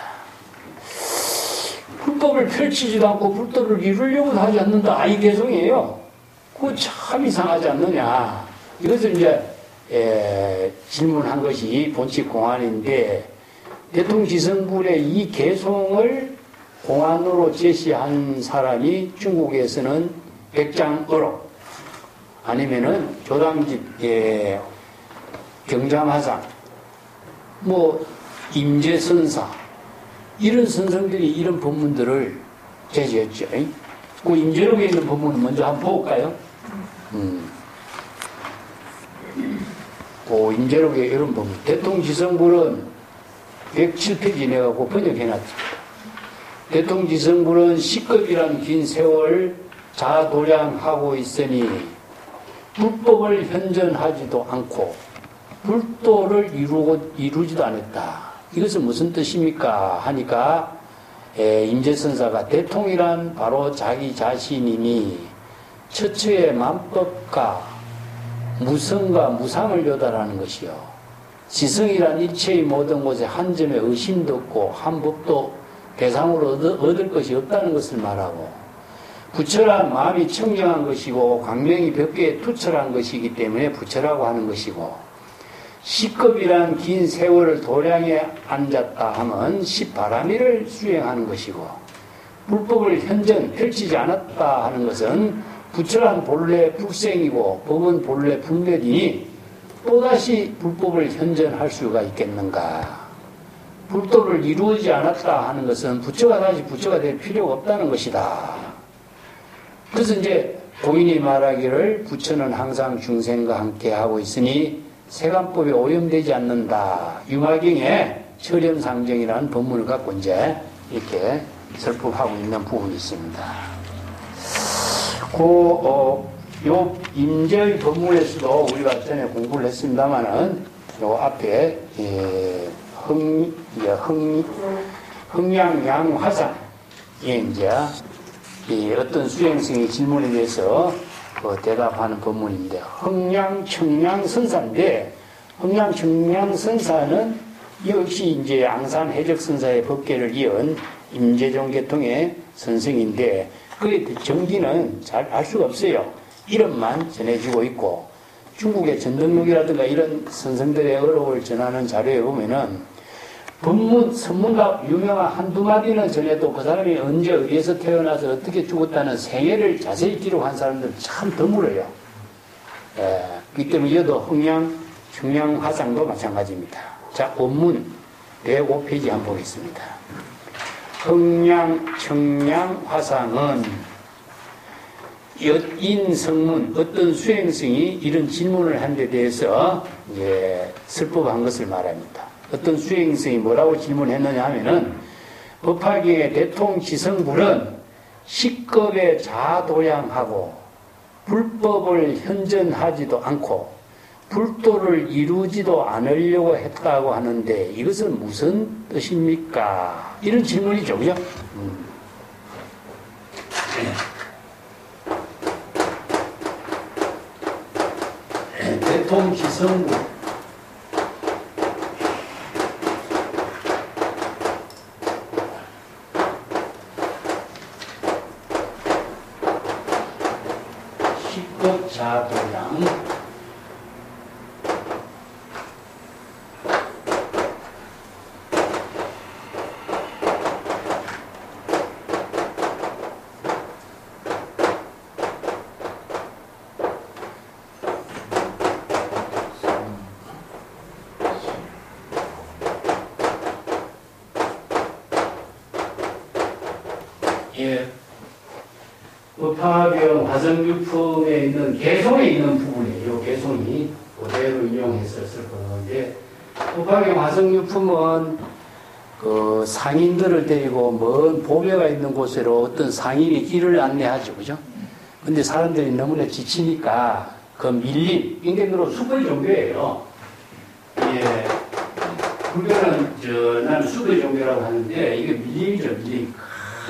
불법을 펼치지도 않고 불법을 이루려고는 하지 않는다. 이 개성이에요. 그거 참 이상하지 않느냐. 이것을 이제, 질문한 것이 본칙 공안인데, 대통지성불의 이 개송을 공안으로 제시한 사람이 중국에서는 백장어로, 아니면은 조당집 경자마상, 임재선사, 이런 선생들이 이런 법문들을 제시했죠. 그 임재록에 있는 법문을 먼저 한번 볼까요? 임재록의 이런 법문. 대통지성불은 107페이지 내가 그 번역해놨습니다. 대통지성불은 시급이란 긴 세월 자도량하고 있으니 불법을 현전하지도 않고 불도를 이루지도 않았다. 이것은 무슨 뜻입니까? 하니까 임재선사가 대통이란 바로 자기 자신이니 처처의 만법과 무성과 무상을 요달하는 것이요. 지성이란 일체의 모든 곳에 한 점의 의심도 없고 한 법도 대상으로 얻을 것이 없다는 것을 말하고, 부처란 마음이 청정한 것이고 광명이 벽계에 투철한 것이기 때문에 부처라고 하는 것이고, 시급이란 긴 세월을 도량에 앉았다 하면 십바라미를 수행하는 것이고, 불법을 현전 펼치지 않았다 하는 것은 부처란 본래 불생이고 법은 본래 불멸이니 또다시 불법을 현전할 수가 있겠는가. 불도를 이루지 않았다 하는 것은 부처가 다시 부처가 될 필요가 없다는 것이다. 그래서 이제 고인이 말하기를 부처는 항상 중생과 함께 하고 있으니 세간법에 오염되지 않는다. 유마경에 철염상정이라는 법문을 갖고 이제 이렇게 설법하고 있는 부분이 있습니다. 요 임재의 법문에서도 우리가 전에 공부를 했습니다만은 요 앞에 흥양양화상에 이제 어떤 수행성의 질문에 대해서 대답하는 법문인데, 흥양청량선사인데, 흥양청량선사는 역시 이제 앙산 해적선사의 법계를 이은 임재종 계통의 선생인데, 그의 정기는 잘 알 수가 없어요. 이름만 전해지고 있고, 중국의 전등록이라든가 이런 선생들의 어록을 전하는 자료에 보면은 법문, 선문가 유명한 한두 마디는 전해도 그 사람이 언제 어디에서 태어나서 어떻게 죽었다는 생애를 자세히 기록한 사람들은 참 드물어요. 그렇기 때문에 이것도 흥양, 청량화상도 마찬가지입니다. 자, 원문 105페이지 한번 보겠습니다. 흥양, 청량화상은 인성문, 어떤 수행성이 이런 질문을 한 데 대해서 설법한 것을 말합니다. 어떤 수행성이 뭐라고 질문했느냐 하면은, 법화경의 대통지성불은 식겁에 자도량하고 불법을 현전하지도 않고 불도를 이루지도 않으려고 했다고 하는데 이것은 무슨 뜻입니까? 이런 질문이죠, 그죠? 대통지성불, 식겁자도량, 법화경 화성유품에 있는 개송에 있는 부분이에요. 개송이 그대로 인용해서 쓸 거는데, 법화경 화성유품은 그 상인들을 데리고 먼 보배가 있는 곳으로 어떤 상인이 길을 안내하죠, 그죠? 근데 사람들이 너무나 지치니까 그 밀림, 인간으로 수거의 종교예요. 불교는 나는 수거의 종교라고 하는데 이게 밀림이죠, 밀림.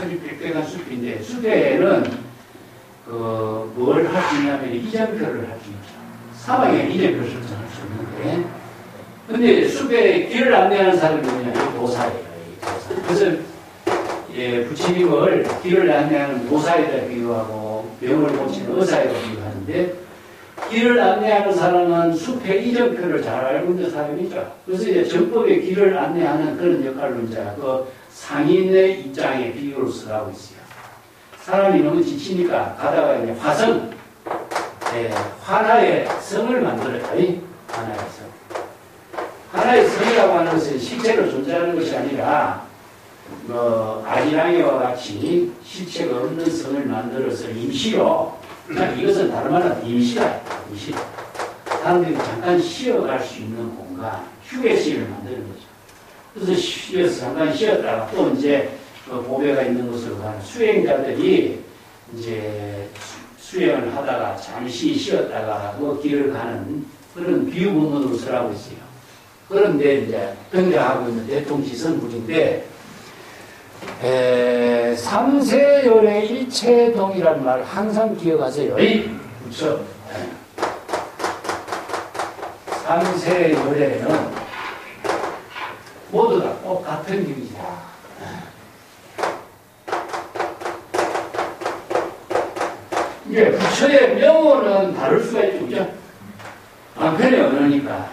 아주 빽빽한 숲인데, 숲에는 뭘 할 수 있냐면 이정표를 할 수 있죠. 사막에 이정표를 설정할 수 있는데, 근데 숲에 길을 안내하는 사람이 누구냐? 도사예요. 도사. 그래서 부처님을 길을 안내하는 도사에다 비유하고 병을 고치는 의사에다 비유하는데, 길을 안내하는 사람은 숲의 이정표를 잘 알고 있는 사람이죠. 그래서 이제 정법의 길을 안내하는 그런 역할로 이제 그 상인의 입장에 비유를 쓰라고 있어요. 사람이 너무 지치니까 가다가 이제 화성, 하나의 성을 만들어요. 하나의 성. 하나의 성이라고 하는 것은 실체로 존재하는 것이 아니라, 아리랑이와 같이 실체가 없는 성을 만들어서 임시로, 이것은 다른 말로 임시다. 임시. 사람들이 잠깐 쉬어갈 수 있는 공간, 휴게실을 만드는 거죠. 그래서 쉬어서 잠깐 쉬었다가 또 이제 그 보배가 있는 곳으로 가는 수행자들이 이제 수행을 하다가 잠시 쉬었다가 뭐 길을 가는 그런 비유문으로 설하고 있어요. 그런데 이제 등장하고 있는 대통지성불인데 삼세열의 일체동이라는 말을 항상 기억하세요. 그렇죠? 삼세열에는 모두 다 똑같은 의미다. 이제 부처의 명호는 다를 수가 있죠, 그죠? 한편에 언어니까.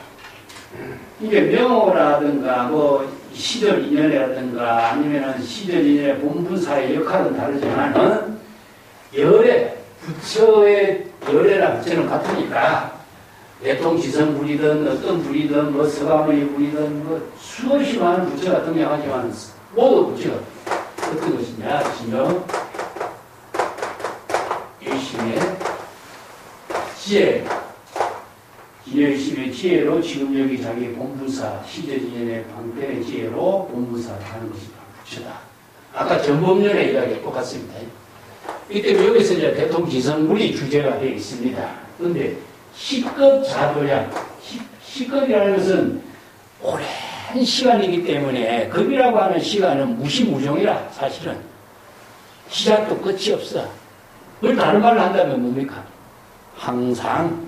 이게 명호라든가, 뭐, 시절 인연이라든가, 아니면은 시절 인연의 본분사의 역할은 다르지만은, 열애, 부처의 열애랑 부처는 같으니까, 대통지성불이든 어떤 불이든 뭐 서가모니 불이든 뭐 수없이 많은 부처가 등장하지만 모두 부처가 어떤 것이냐 진여 일심의 지혜 진여 일심의 지혜로 지금 여기 자기 본분사 시제진연의 방편의 지혜로 본분사를 하는 것이 부처다. 아까 전범련의 이야기가 똑같습니다. 이때 여기서 이제 대통지성불이 주제가 되어 있습니다. 그런데 시급 자도량, 시급이라는 것은 오랜 시간이기 때문에 급이라고 하는 시간은 무시무종이라 사실은 시작도 끝이 없어. 그걸 다른 말로 한다면 뭡니까? 항상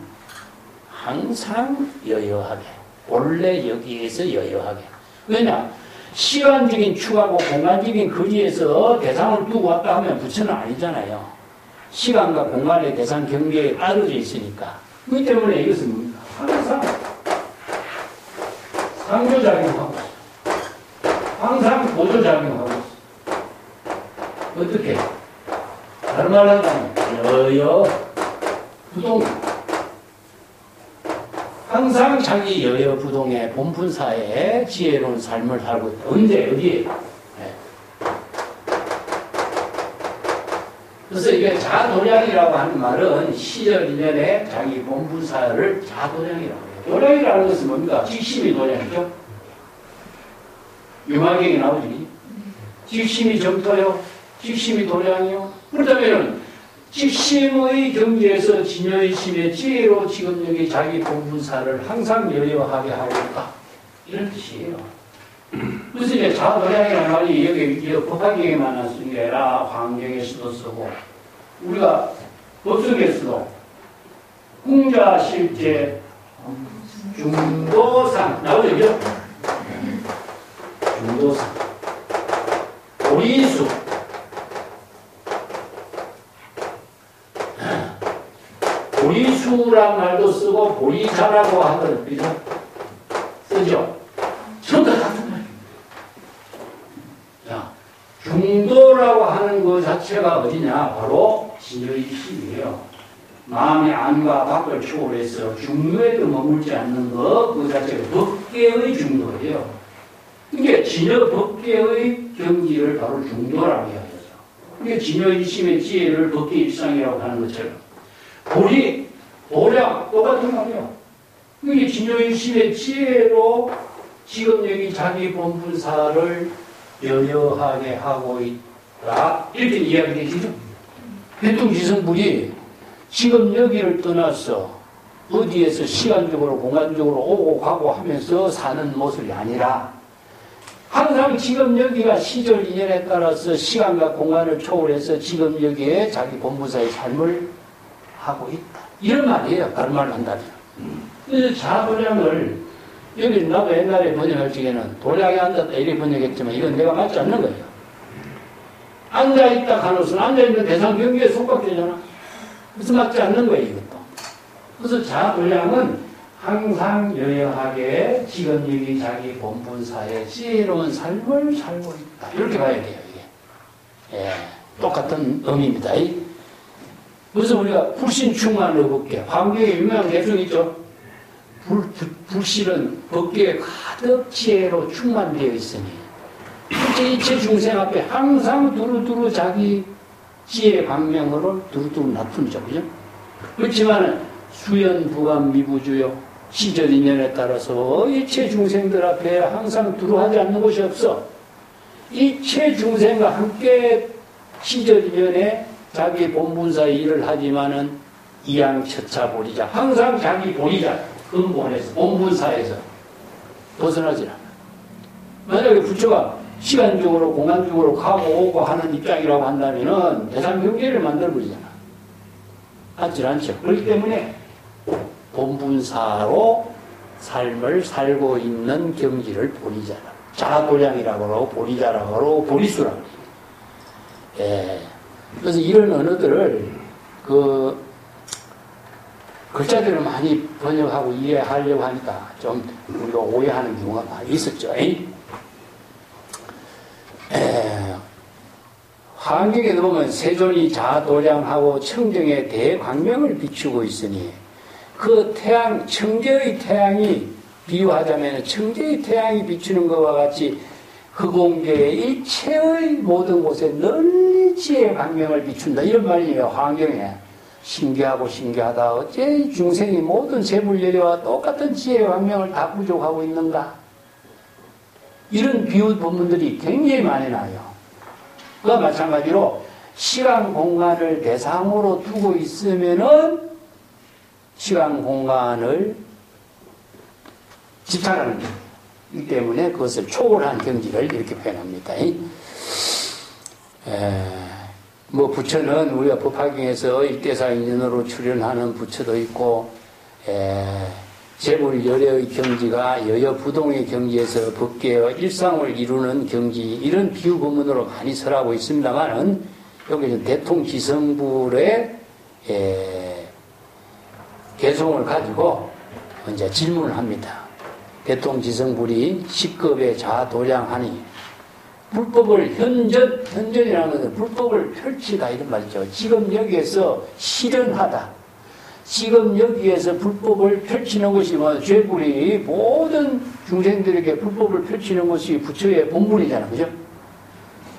여여하게 본래 여기에서 여여하게. 왜냐? 시간적인 추하고 공간적인 거리에서 대상을 두고 왔다 하면 부처는 아니잖아요. 시간과 공간의 대상 경계에 빠져져 있으니까. 그 때문에 이것은 뭡니까? 항상 상조작용하고 있어. 항상 보조작용하고 있어. 어떻게? 다른 말로 한다면 여여 부동. 항상 자기 여여 부동의 본분사에 지혜로운 삶을 살고 있다. 언제? 어디에? 네. 그래서 이게 자도량이라고 하는 말은 시절 인연에 자기 본분사를 자도량이라고 해요. 도량이라는 것은 뭡니까? 직심이 도량이죠. 유마경에 나오지. 직심이 정토요. 직심이 도량이요. 그렇다면 직심의 경지에서 진여의심의 지혜로 지금 여기 자기 본분사를 항상 여여하게 하고 있다. 이런 뜻이에요. 그래서 이제 자도량이라는 말이 여기 법화경에만 쓰는 게 아니라 환경에서도 쓰고 우리가 법석에서도 궁자실제 중도상 나오죠? 중도상 보리수 보리수란 말도 쓰고 보리자라고 하거든. 그죠? 쓰죠? 전부 다 같은 말이에요. 자, 중도라고 하는 것 자체가 어디냐? 바로 진여의심이에요. 마음의 안과 밖을 초월해서 중도에도 머물지 않는 것, 그 자체가 법계의 중도예요. 이게 진여 법계의 경지를 바로 중도라고 이야기하죠. 이게 진여의심의 지혜를 법계 일상이라고 하는 것처럼. 보리, 도량, 똑같은 말이에요. 이게 진여의심의 지혜로 지금 여기 자기 본분사를 여여하게 하고 있다. 이렇게 이야기되시죠? 대통지성불이 지금 여기를 떠나서 어디에서 시간적으로 공간적으로 오고 가고 하면서 사는 모습이 아니라 항상 지금 여기가 시절 인연에 따라서 시간과 공간을 초월해서 지금 여기에 자기 본분사의 삶을 하고 있다. 이런 말이에요. 다른 말로 한다면. 그래서 자도량을 여기 나도 옛날에 번역할 적에는 도량에 앉았다 이렇게 번역했지만 이건 내가 맞지 않는 거예요. 앉아있다 가노선 앉아있는 대상 경계에 속박되잖아. 그래서 맞지 않는 거예요. 이것도. 그래서 자도량은 항상 여여하게 지금 여기 자기 본분사에 지혜로운 삶을 살고 있다. 이렇게 봐야 돼요. 이게. 예, 똑같은 의미입니다. 그래서 우리가 불신충만 의법계, 환경에 유명한 대중 있죠. 불신은 법계에 가득 지혜로 충만되어 있으니 일체 중생 앞에 항상 두루두루 자기 지혜 광명으로 두루두루 나타나죠. 그죠? 그렇지만 수연부감미부주요. 시절 인연에 따라서 일체 중생들 앞에 항상 두루하지 않는 곳이 없어. 일체 중생과 함께 시절 인연에 자기 본분사의 일을 하지만은 이양처차 보리자. 항상 자기 보리자. 근본에서, 본분사에서 벗어나지 않아. 만약에 부처가 시간적으로, 공간적으로 가고 오고 하는 입장이라고 한다면은 대상경계를 만들어버리잖아. 하지 않죠. 그렇기 때문에 본분사로 삶을 살고 있는 경지를 보리자라. 자도량이라고 하고, 보리자라고 하고, 보리수라고 하고. 예. 그래서 이런 언어들을, 글자들을 많이 번역하고 이해하려고 하니까 좀 우리가 오해하는 경우가 많이 있었죠. 환경에 보면 세존이 자도량하고 청정의 대광명을 비추고 있으니 그 태양, 청계의 태양이 비유하자면 청계의 태양이 비추는 것과 같이 흑공계의 일체의 모든 곳에 널리 지혜의 광명을 비춘다. 이런 말이에요. 환경에. 신기하고 신기하다. 어째 중생이 모든 세물예리와 똑같은 지혜의 광명을 다 부족하고 있는가? 이런 비유 본문들이 굉장히 많이 나요. 그와 마찬가지로 시간 공간을 대상으로 두고 있으면은 시간 공간을 집착하는 경지이기 때문에 그것을 초월한 경지를 이렇게 표현합니다. 뭐 부처는 우리가 법화경에서 일대사 인연으로 출연하는 부처도 있고, 재물 열애의 경지가 여여부동의 경지에서 법계와 일상을 이루는 경지, 이런 비유 본문으로 많이 설하고 있습니다만은 여기는 대통지성불의 개성을 가지고 이제 질문을 합니다. 대통지성불이 식겁에 자도량하니 불법을 현전이라는 것은 불법을 펼치다 이런 말이죠. 지금 여기에서 실현하다. 지금 여기에서 불법을 펼치는 것이 뭐 죄불이 모든 중생들에게 불법을 펼치는 것이 부처의 본분이잖아. 그죠?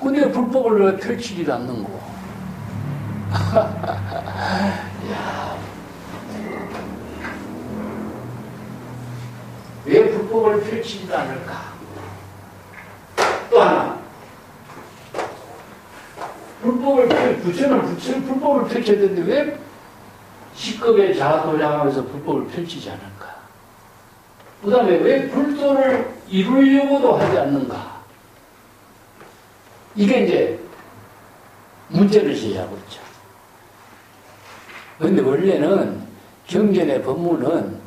근데 불법을 왜 펼치지도 않는 거. 야. 왜 불법을 펼치지도 않을까? 또 하나. 부처는 불법을 펼쳐야 되는데 왜 식겁에 자도량하면서 불법을 펼치지 않을까? 그 다음에 왜 불도를 이루려고도 하지 않는가? 이게 이제 문제를 제기하고 있죠. 그런데 원래는 경전의 법문은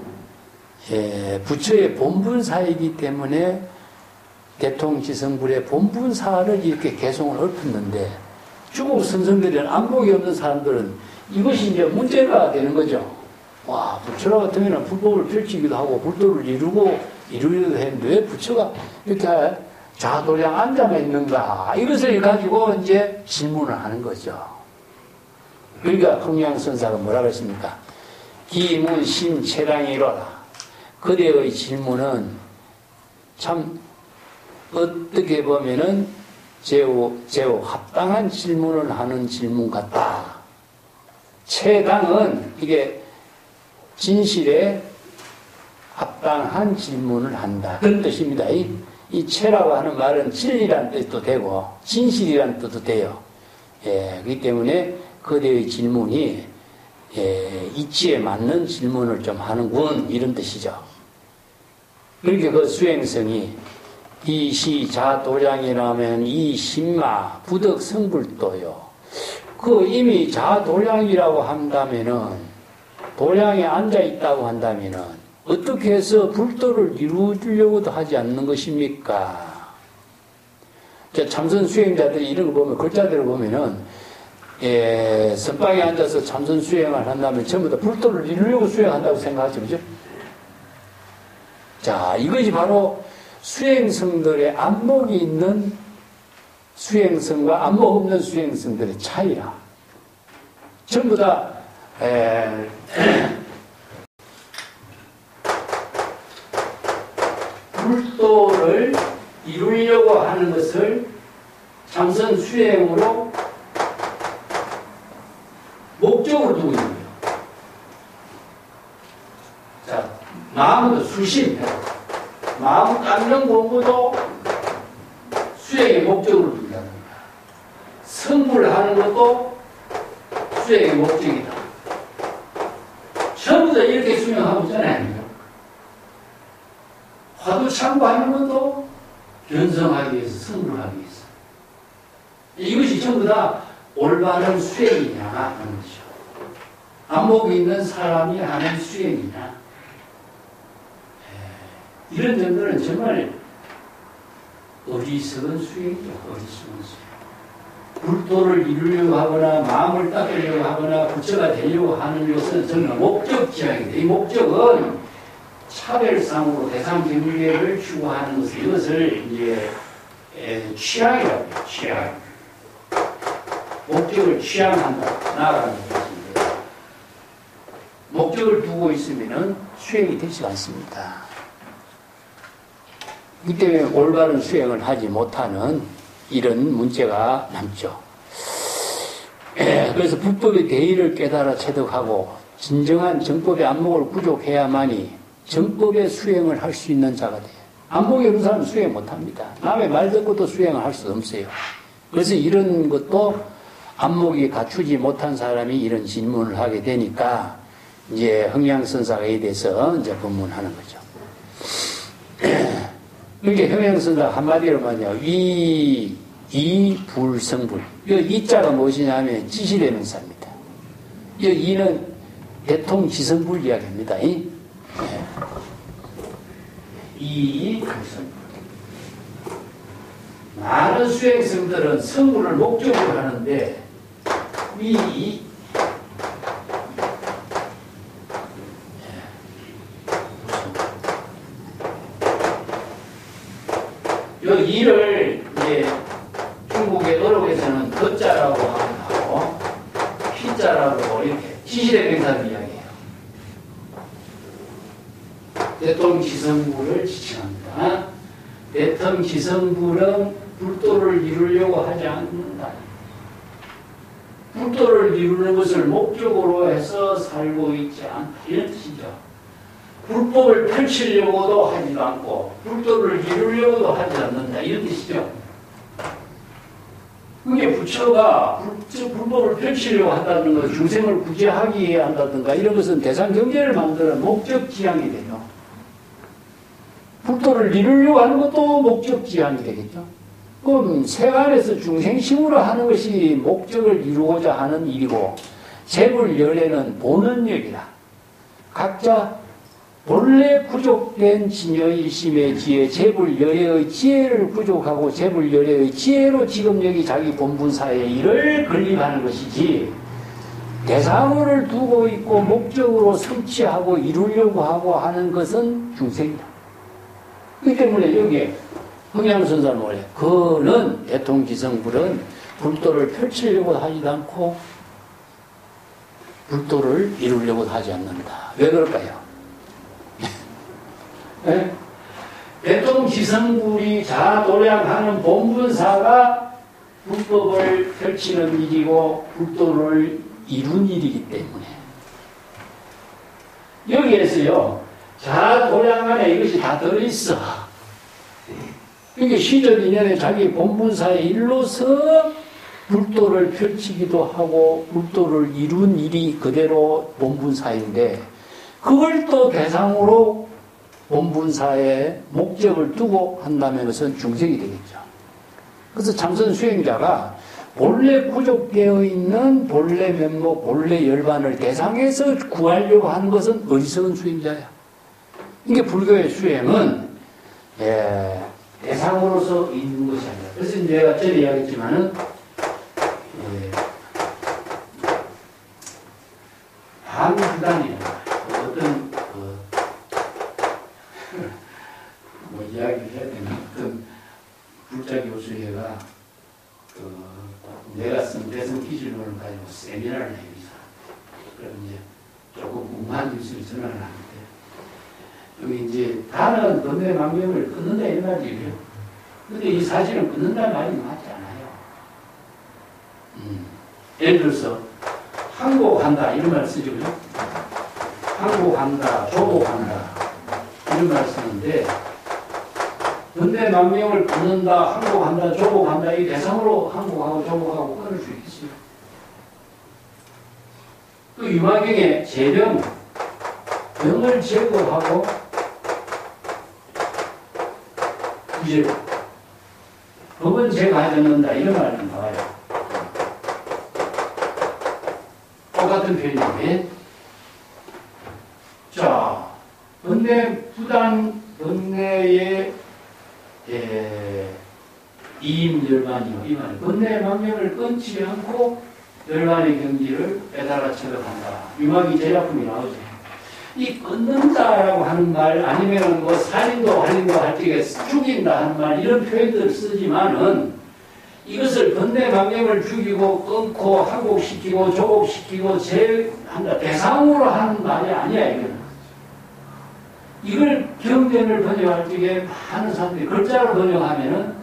부처의 본분사이기 때문에 대통지성불의 본분사를 이렇게 개성을 읊었는데 중국 선생들은 안목이 없는 사람들은 이것이 이제 문제가 되는 거죠. 와, 부처 같으면 불법을 펼치기도 하고 불도를 이루려고 했는데 왜 부처가 이렇게 자도량 앉아만 있는가? 이것을 가지고 이제 질문을 하는 거죠. 그러니까 흥양선사가 뭐라고 했습니까? 기문심체량이로라. 그대의 질문은 참 어떻게 보면은 제우 합당한 질문을 하는 질문 같다. 체당은 이게 진실에 합당한 질문을 한다. 그런 뜻입니다. 이 체라고 하는 말은 진리라는 뜻도 되고 진실이라는 뜻도 돼요. 그렇기 때문에 그대의 질문이 이치에 맞는 질문을 좀 하는군 이런 뜻이죠. 그렇게 그 수행성이 이시자도량이라면 이 신마 부덕성불도요. 그 이미 자도량이라고 한다면은 도량에 앉아 있다고 한다면은 어떻게 해서 불도를 이루려고도 하지 않는 것입니까? 참선 수행자들이 이런 거 보면 글자들을 보면은 선방에 앉아서 참선 수행을 한다면 전부 다 불도를 이루려고 수행한다고 생각하죠, 그죠? 자, 이것이 바로 수행성들의 안목이 있는 수행성과 안목 없는 수행성들의 차이라. 전부 다 불도를 이루려고 하는 것을 참선 수행으로 목적으로 두고 있는 거예요. 자, 마음도 수심. 마음 닦는 공부도 수행의 목적으로 둔다는 거야. 성불하는 것도 수행의 목적이다. 전부 다 이렇게 수행하고 있잖아요. 화두 참고하는 것도 견성하기 위해서, 성불하기 위해서. 이것이 전부 다 올바른 수행이냐 하는 거죠. 안목이 있는 사람이 하는 수행이냐. 이런 점들은 정말 어리석은 수행이죠. 어리석은 수행. 불도를 이루려고 하거나 마음을 닦으려고 하거나 부처가 되려고 하는 것은 정말 목적지향이다. 이 목적은 차별상으로 대상 경계를 추구하는 것을, 이것을 이제 취향이라고 해요. 취향. 목적을 취향한다. 나아가는 것입니다. 목적을 두고 있으면 수행이 되지 않습니다. 이 때문에 올바른 수행을 하지 못하는 이런 문제가 남죠. 그래서 불법의 대의를 깨달아 체득하고 진정한 정법의 안목을 구족해야만이 정법의 수행을 할 수 있는 자가 돼요. 안목이 없는 사람은 수행 못합니다. 남의 말 듣고도 수행을 할 수 없어요. 그래서 이런 것도 안목이 갖추지 못한 사람이 이런 질문을 하게 되니까 이제 흥양선사가 에 대해서 이제 법문하는 거죠. 이게 흥양선사 한마디로 말이야. 이불성불. 이 자가 무엇이냐면 지시대명사입니다. 이는 대통지성불 이야기입니다. 이불성불. 많은 수행성들은 성불을 목적으로 하는데 이 이를 이제 중국의 어록에서는 덧자라고 하고 피자라고 이렇게 지시대명사를 이야기해요. 대통지성불을 지칭합니다. 대통지성불은 불도를 이루려고 하지 않는다. 불도를 이루는 것을 목적으로 해서 살고 있지 않다. 이런 뜻이죠. 불법을 펼치려고도 하지도 않고 불도를 이루려고도 하지 않는다. 이런 뜻이죠. 그게 부처가 불법을 펼치려고 한다는 것, 중생을 구제하기 위해 한다든가 이런 것은 대상 경제를 만드는 목적지향이 되죠. 불도를 이루려고 하는 것도 목적지향이 되겠죠. 그럼 세간에서 중생심으로 하는 것이 목적을 이루고자 하는 일이고 재불열애는 본원력이다. 각자 본래 구족된 진여의 일심의 지혜, 재불열애의 지혜를 구족하고 재불열애의 지혜로 지금 여기 자기 본분사의 일을 건립하는 것이지 대상을 두고 있고 목적으로 성취하고 이루려고 하고 하는 것은 중생이다. 그렇기 때문에 여기에 흥양선사는 뭐래? 그는 대통지성불은 불도를 펼치려고 하지도 않고 불도를 이루려고 하지 않는다. 왜 그럴까요? 네? 대통지성불이 자도량하는 본분사가 불법을 펼치는 일이고 불도를 이룬 일이기 때문에 여기에서요 자도량 안에 이것이 다 들어있어. 그러니까 시절 인연에 자기 본분사의 일로서 불도를 펼치기도 하고 불도를 이룬 일이 그대로 본분사인데 그걸 또 대상으로 본분사의 목적을 두고 한다면 그것은 중생이 되겠죠. 그래서 참선 수행자가 본래 구족되어 있는 본래 면목, 본래 열반을 대상에서 구하려고 하는 것은 어리석은 수행자야. 이게 불교의 수행은 대상으로서 있는 것이 아니라. 그래서 내가 전에 이야기했지만은 방주단이에요. 어떤 뭐 이야기를 해야 되나? 어떤 불자 교수회가 내가 쓴 대성 기준론을 가지고 세미나를 해요. 그럼 이제 조금 웅한 뉴스를 전화를 하는데 여기 이제 다른 건대 망명을 끊는다 이런 말이에요. 근데 이 사실은 끊는다는 말이 맞지 않아요. 예를 들어서 항복한다 이런 말 쓰죠. 항복한다, 조복한다 이런 말씀인데 근대 망명을 끊는다, 항복한다, 조복한다 이 대상으로 항복하고 조복하고 끊을 수 있겠어요. 또 유마경의 재령, 병을 제거하고 이제 법은 제거하지 않는다 이런 말은 나와요. 똑같은 표현인데 자, 번뇌의 이임열반이요. 이 말은 번뇌의 망명을 끊지 않고 열반의 경지를 빼달아 체득한다. 유막이 제작품이 나오죠. 이 끊는다라고 하는 말 아니면 뭐 살인도 할인도 할 적에 죽인다 하는 말 이런 표현들을 쓰지만은 이것을 번뇌 망명을 죽이고 끊고 항복시키고 조복시키고 제한다 대상으로 하는 말이 아니야 이거는. 이걸 경전을 번역할 적에 많은 사람들이 글자로 번역하면은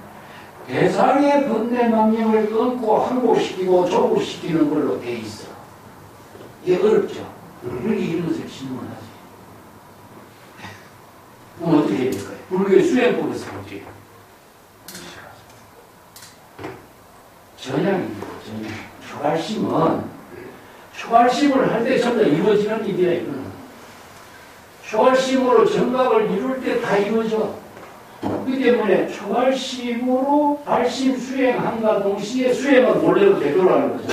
대상의 번뇌 망명을 끊고 항복시키고 조복시키는 걸로 돼 있어. 이게 어렵죠. 그러니까 이런 것을 질문하지. 그럼 어떻게 해야 될까요? 불교의 수행법에서 어떻게 해요? 전향입니다. 전향. 초발심을 할 때 전부 다 이루어지는 일이야, 이거는. 초발심으로 정각을 이룰 때 다 이루어져. 그렇기 때문에 초발심으로 발심 수행함과 동시에 수행은 원래로 되돌아가는 거죠.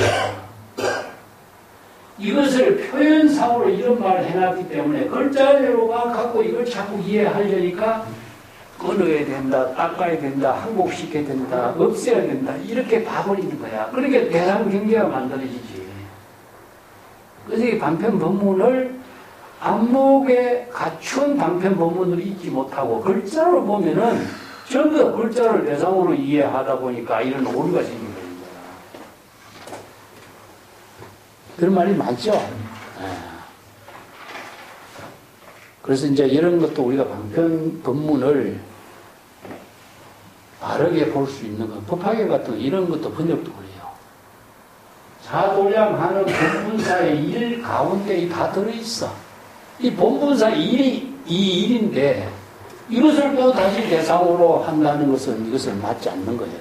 이것을 표현상으로 이런 말을 해놨기 때문에 글자대로가 갖고 이걸 자꾸 이해하려니까 끊어야 된다, 닦아야 된다, 항복시켜야 된다, 없애야 된다 이렇게 봐버리는 거야. 그러니까 대상 경계가 만들어지지. 그래서 이 방편 법문을 안목에 갖춘 방편 법문을 잊지 못하고 글자로 보면은 전부 다 글자를 대상으로 이해하다 보니까 이런 오류가 생긴 겁니다. 그런 말이 많죠? 그래서 이제 이런 것도 우리가 방편 법문을 바르게 볼 수 있는 것, 법화계 같은 이런 것도 번역도 그래요. 자도량하는 본분사의 일 가운데 다 들어있어. 이 본분사의 일이 이 일인데 이것을 또 다시 대상으로 한다는 것은 이것은 맞지 않는 거예요.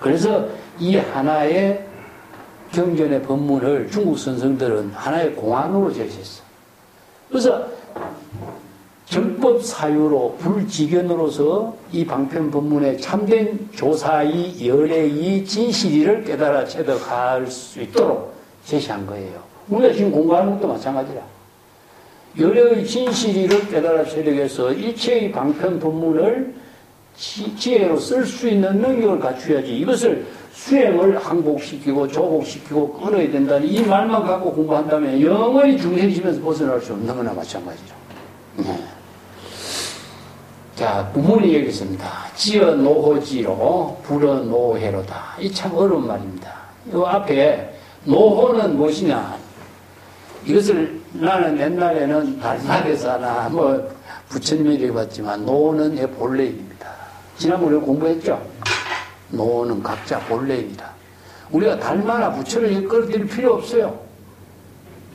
그래서 이 하나의 경전의 법문을 중국 선생들은 하나의 공안으로 제시했어. 그래서 정법 사유로 불지견으로서 이 방편 법문의 참된 조사의 열애의 진실이를 깨달아 체득할 수 있도록 제시한 거예요. 우리가 지금 공부하는 것도 마찬가지라. 열애의 진실이를 깨달아 체득해서 일체의 방편 법문을 지혜로 쓸 수 있는 능력을 갖춰야지. 이것을 수행을 항복시키고 조복시키고 끊어야 된다는 이 말만 갖고 공부한다면 영원히 중생심에서 벗어날 수 없는 거나 마찬가지로. 자, 구문이 여기 있습니다. 지어 노호지로 불어 노해로다. 이 참 어려운 말입니다. 이 앞에 노호는 무엇이냐? 이것을 나는 옛날에는 달마대사나 뭐 부처님이 봤지만 노는 본래입니다. 지난번에 공부했죠? 노는 각자 본래입니다. 우리가 달마나 부처를 끌어들일 필요 없어요.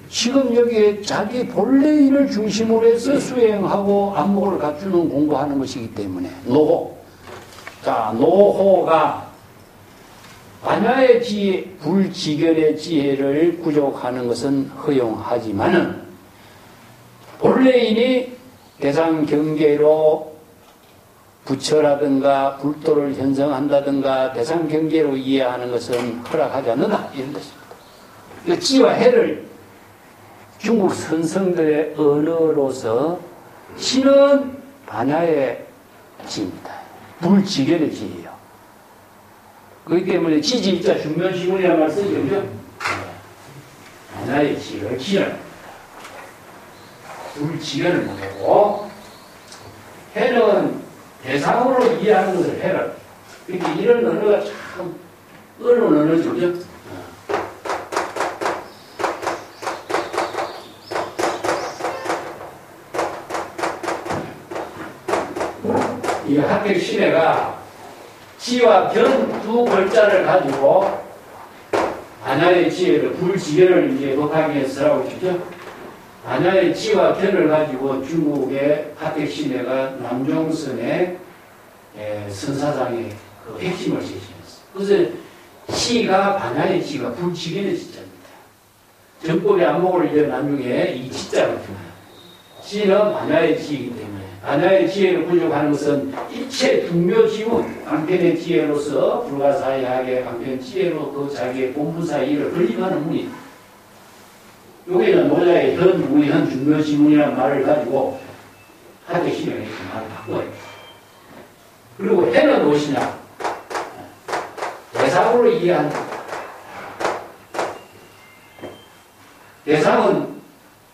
지금 여기에 자기 본래인을 중심으로 해서 수행하고 안목을 갖추는 공부하는 것이기 때문에 노호. 자, 노호가 반야의 지혜, 불지견의 지혜를 구족하는 것은 허용하지만은 본래인이 대상 경계로 부처라든가 불도를 현성한다든가 대상 경계로 이해하는 것은 허락하지 않는다 이런 것입니다. 그 지와 해를 중국 선성들의 언어로서 신은 반야의 지입니다. 불지견의 지예요. 그렇기 때문에 지지자 중면시문이라는 말 쓰죠. 그죠? 반야의 지를 지어냅니다. 불지견을 보내고 해는 대상으로 이해하는 것을 해라. 그러니까 이런 언어가 참 어려운 언어죠. 그죠? 이 합백 신해가 지와 견 두 글자를 가지고 반야의 지혜를 불지견을 이제 법하기에 쓰라고 했죠. 반야의 지와 견을 가지고 중국의 하택신해가 남종선의 선사상의 그 핵심을 제시했어요. 그래서 지가 반야의 지가 불치기의 지자입니다. 정법의 안목을 이제 나중에 이 지자를 표현해요. 지는 반야의 지이기 때문에 반야의 지혜를 부족하는 것은 일체 중묘지문 방편의 지혜로서 불가사의하게 방편 지혜로 그 자기의 본부사의 일을 건립하는 문이 여기는 노자의 현, 우현, 중묘지문이라는 말을 가지고 하대신에 이렇게 말을 바꿔요. 그리고 해는 무엇이냐? 대상으로 이해한다. 대상은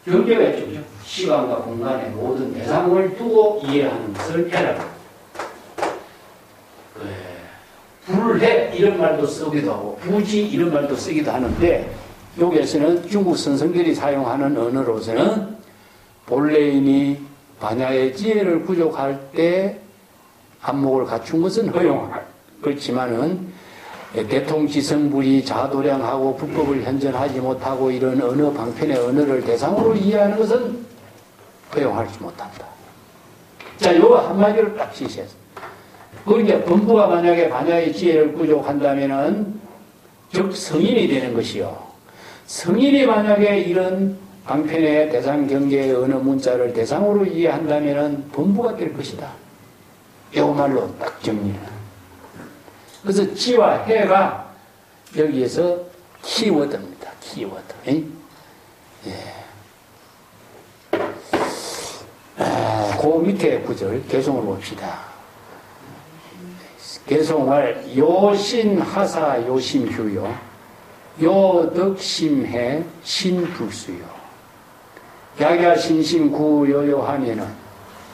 경계가 있죠. 시간과 공간의 모든 대상을 두고 이해하는 것을 해라고. 불해 이런 말도 쓰기도 하고 부지 이런 말도 쓰기도 하는데 여기에서는 중국 선성들이 사용하는 언어로서는 본래인이 반야의 지혜를 부족할 때 안목을 갖춘 것은 허용할. 그렇지만은 대통지성불이 자도량하고 불법을 현전하지 못하고 이런 언어 방편의 언어를 대상으로 이해하는 것은 허용하지 못한다. 자, 요거 한마디로 딱 지시했어. 그러니까 범부가 만약에 반야의 지혜를 부족한다면은 즉 성인이 되는 것이요. 성인이 만약에 이런 방편의 대상 경계의 언어 문자를 대상으로 이해한다면은 범부가 될 것이다. 이 말로 딱 정리해. 그래서 지와 해가 여기에서 키워드입니다. 키워드. 그 밑에 구절 개송을 봅시다. 개송할 요신하사 요심휴요 요덕심해 신불수요 약야신심구요요 하면은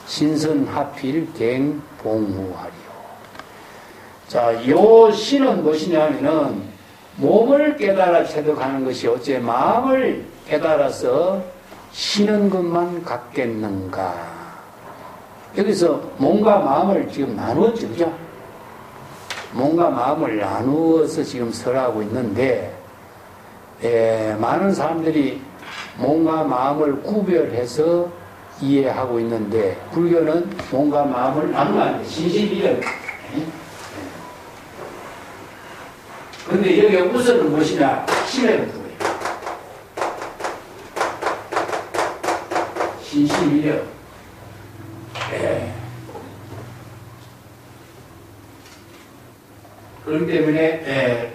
신선하필 갱봉후하리요. 자, 요신은 무엇이냐면은 몸을 깨달아 체득하는 것이 어째 마음을 깨달아서 쉬는 것만 갖겠는가. 여기서 몸과 마음을 지금 나누었죠, 그죠? 몸과 마음을 나누어서 지금 설하고 있는데, 많은 사람들이 몸과 마음을 구별해서 이해하고 있는데, 불교는 몸과 마음을 나누면 안 돼. 신신이래. 근데 여기 우선은 무엇이냐? 힘의 부분이에요. 신심이력. 그렇기 때문에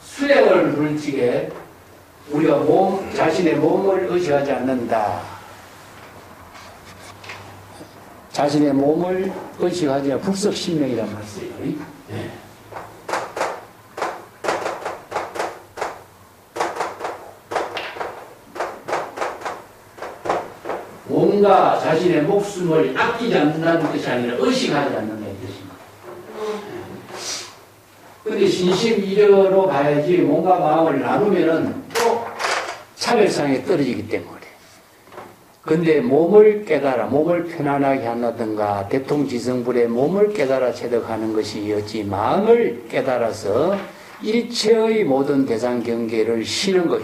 수행을 물지게 우리가 자신의 몸을 의식하지 않는다. 자신의 몸을 의식하지 않는 불석신명이란 말 써요. 몸과 자신의 목숨을 아끼지 않는다는 것이 아니라 의식하지 않는다는 뜻입니다. 근데 신심이려로 봐야지 몸과 마음을 나누면은 또 차별상에 떨어지기 때문에. 근데 몸을 깨달아, 몸을 편안하게 한다든가 대통지성불의 몸을 깨달아 체득하는 것이 어찌 마음을 깨달아서 일체의 모든 대상 경계를 쉬는 것,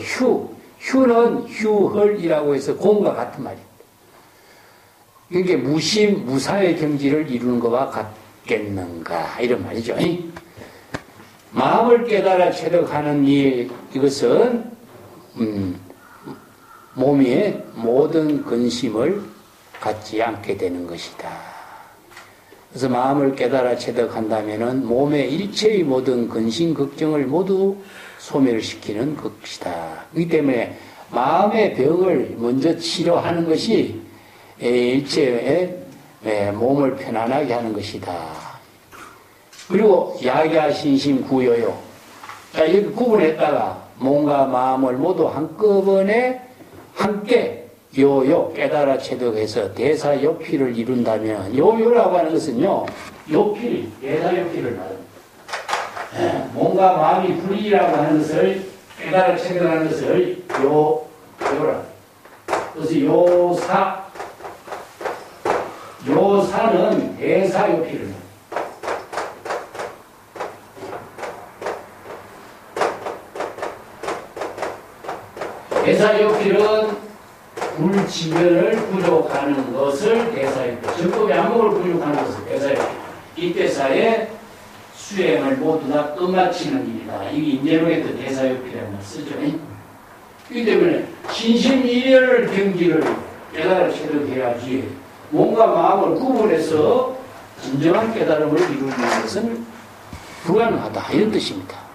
휴는 휴헐이라고 해서 공과 같은 말입니다. 그게 무심, 무사의 경지를 이루는 것과 같겠는가 이런 말이죠. 마음을 깨달아 체득하는 이것은 몸의 모든 근심을 갖지 않게 되는 것이다. 그래서 마음을 깨달아 체득한다면은 몸의 일체의 모든 근심 걱정을 모두 소멸시키는 것이다. 그렇기 때문에 마음의 병을 먼저 치료하는 것이 일체의 몸을 편안하게 하는 것이다. 그리고 약야신심구요요. 자, 이렇게 구분했다가 몸과 마음을 모두 한꺼번에 함께 요요 깨달아 체득해서 대사요피를 이룬다면 요요라고 하는 것은요 요피 대사요피를 말합니다. 몸과 마음이 분리라고 하는 것을 깨달아 체득하는 것을 요라. 그래서 요사는 대사요피를 말합니다. 대사역필은 불지변을 부족하는 것을 대사역필, 정법의 안목을 부족하는 것을 대사역필. 이때사에 수행을 모두 다 끝마치는 일이다. 이게 인제론에도 대사역필이라는 걸 쓰죠. 이 때문에 신심이별 경지를 깨달아 체득해야지 몸과 마음을 구분해서 진정한 깨달음을 이루는 것은 불가능하다. 이런 뜻입니다.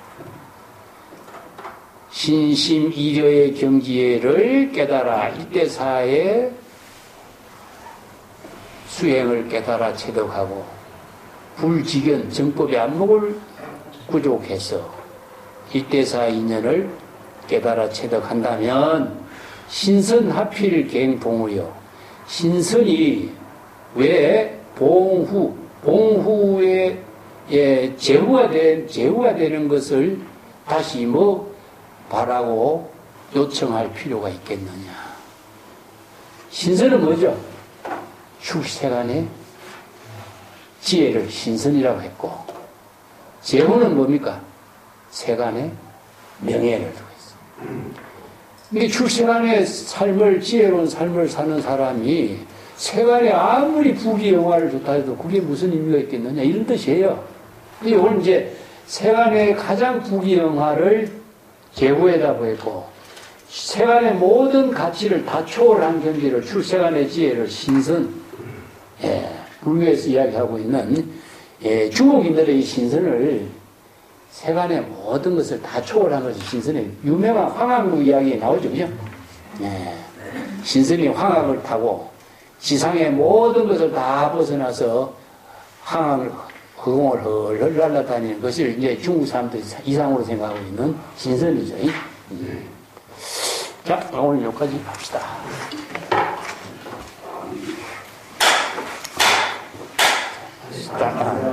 신심이려의 경지를 깨달아 이때사에 수행을 깨달아 체득하고 불지견 정법의 안목을 부족해서 이때사 인연을 깨달아 체득한다면 신선 하필 갱봉우요. 신선이 왜 봉후에 제후가 되는 것을 다시 바라고 요청할 필요가 있겠느냐. 신선은 뭐죠? 출세간의 지혜를 신선이라고 했고, 제후는 뭡니까? 세간의 명예를 두고 있어요. 이게 출세간의 삶을, 지혜로운 삶을 사는 사람이 세간에 아무리 부귀영화를 좋다 해도 그게 무슨 의미가 있겠느냐, 이런 뜻이에요. 근데 오늘 이제 세간의 가장 부귀영화를 제후에다고 했고, 세간의 모든 가치를 다 초월한 경지를 출세간의 지혜를 신선, 불교에서 이야기하고 있는 중국인들의 이 신선을 세간의 모든 것을 다 초월한 것이 신선의 유명한 황학무 이야기 나오죠, 그죠? 신선이 황학을 타고 지상의 모든 것을 다 벗어나서 허공을 헐헐 날아다니는 것을 이제 중국 사람들이 이상으로 생각하고 있는 신선이죠. 자, 오늘 여기까지 합시다. 자.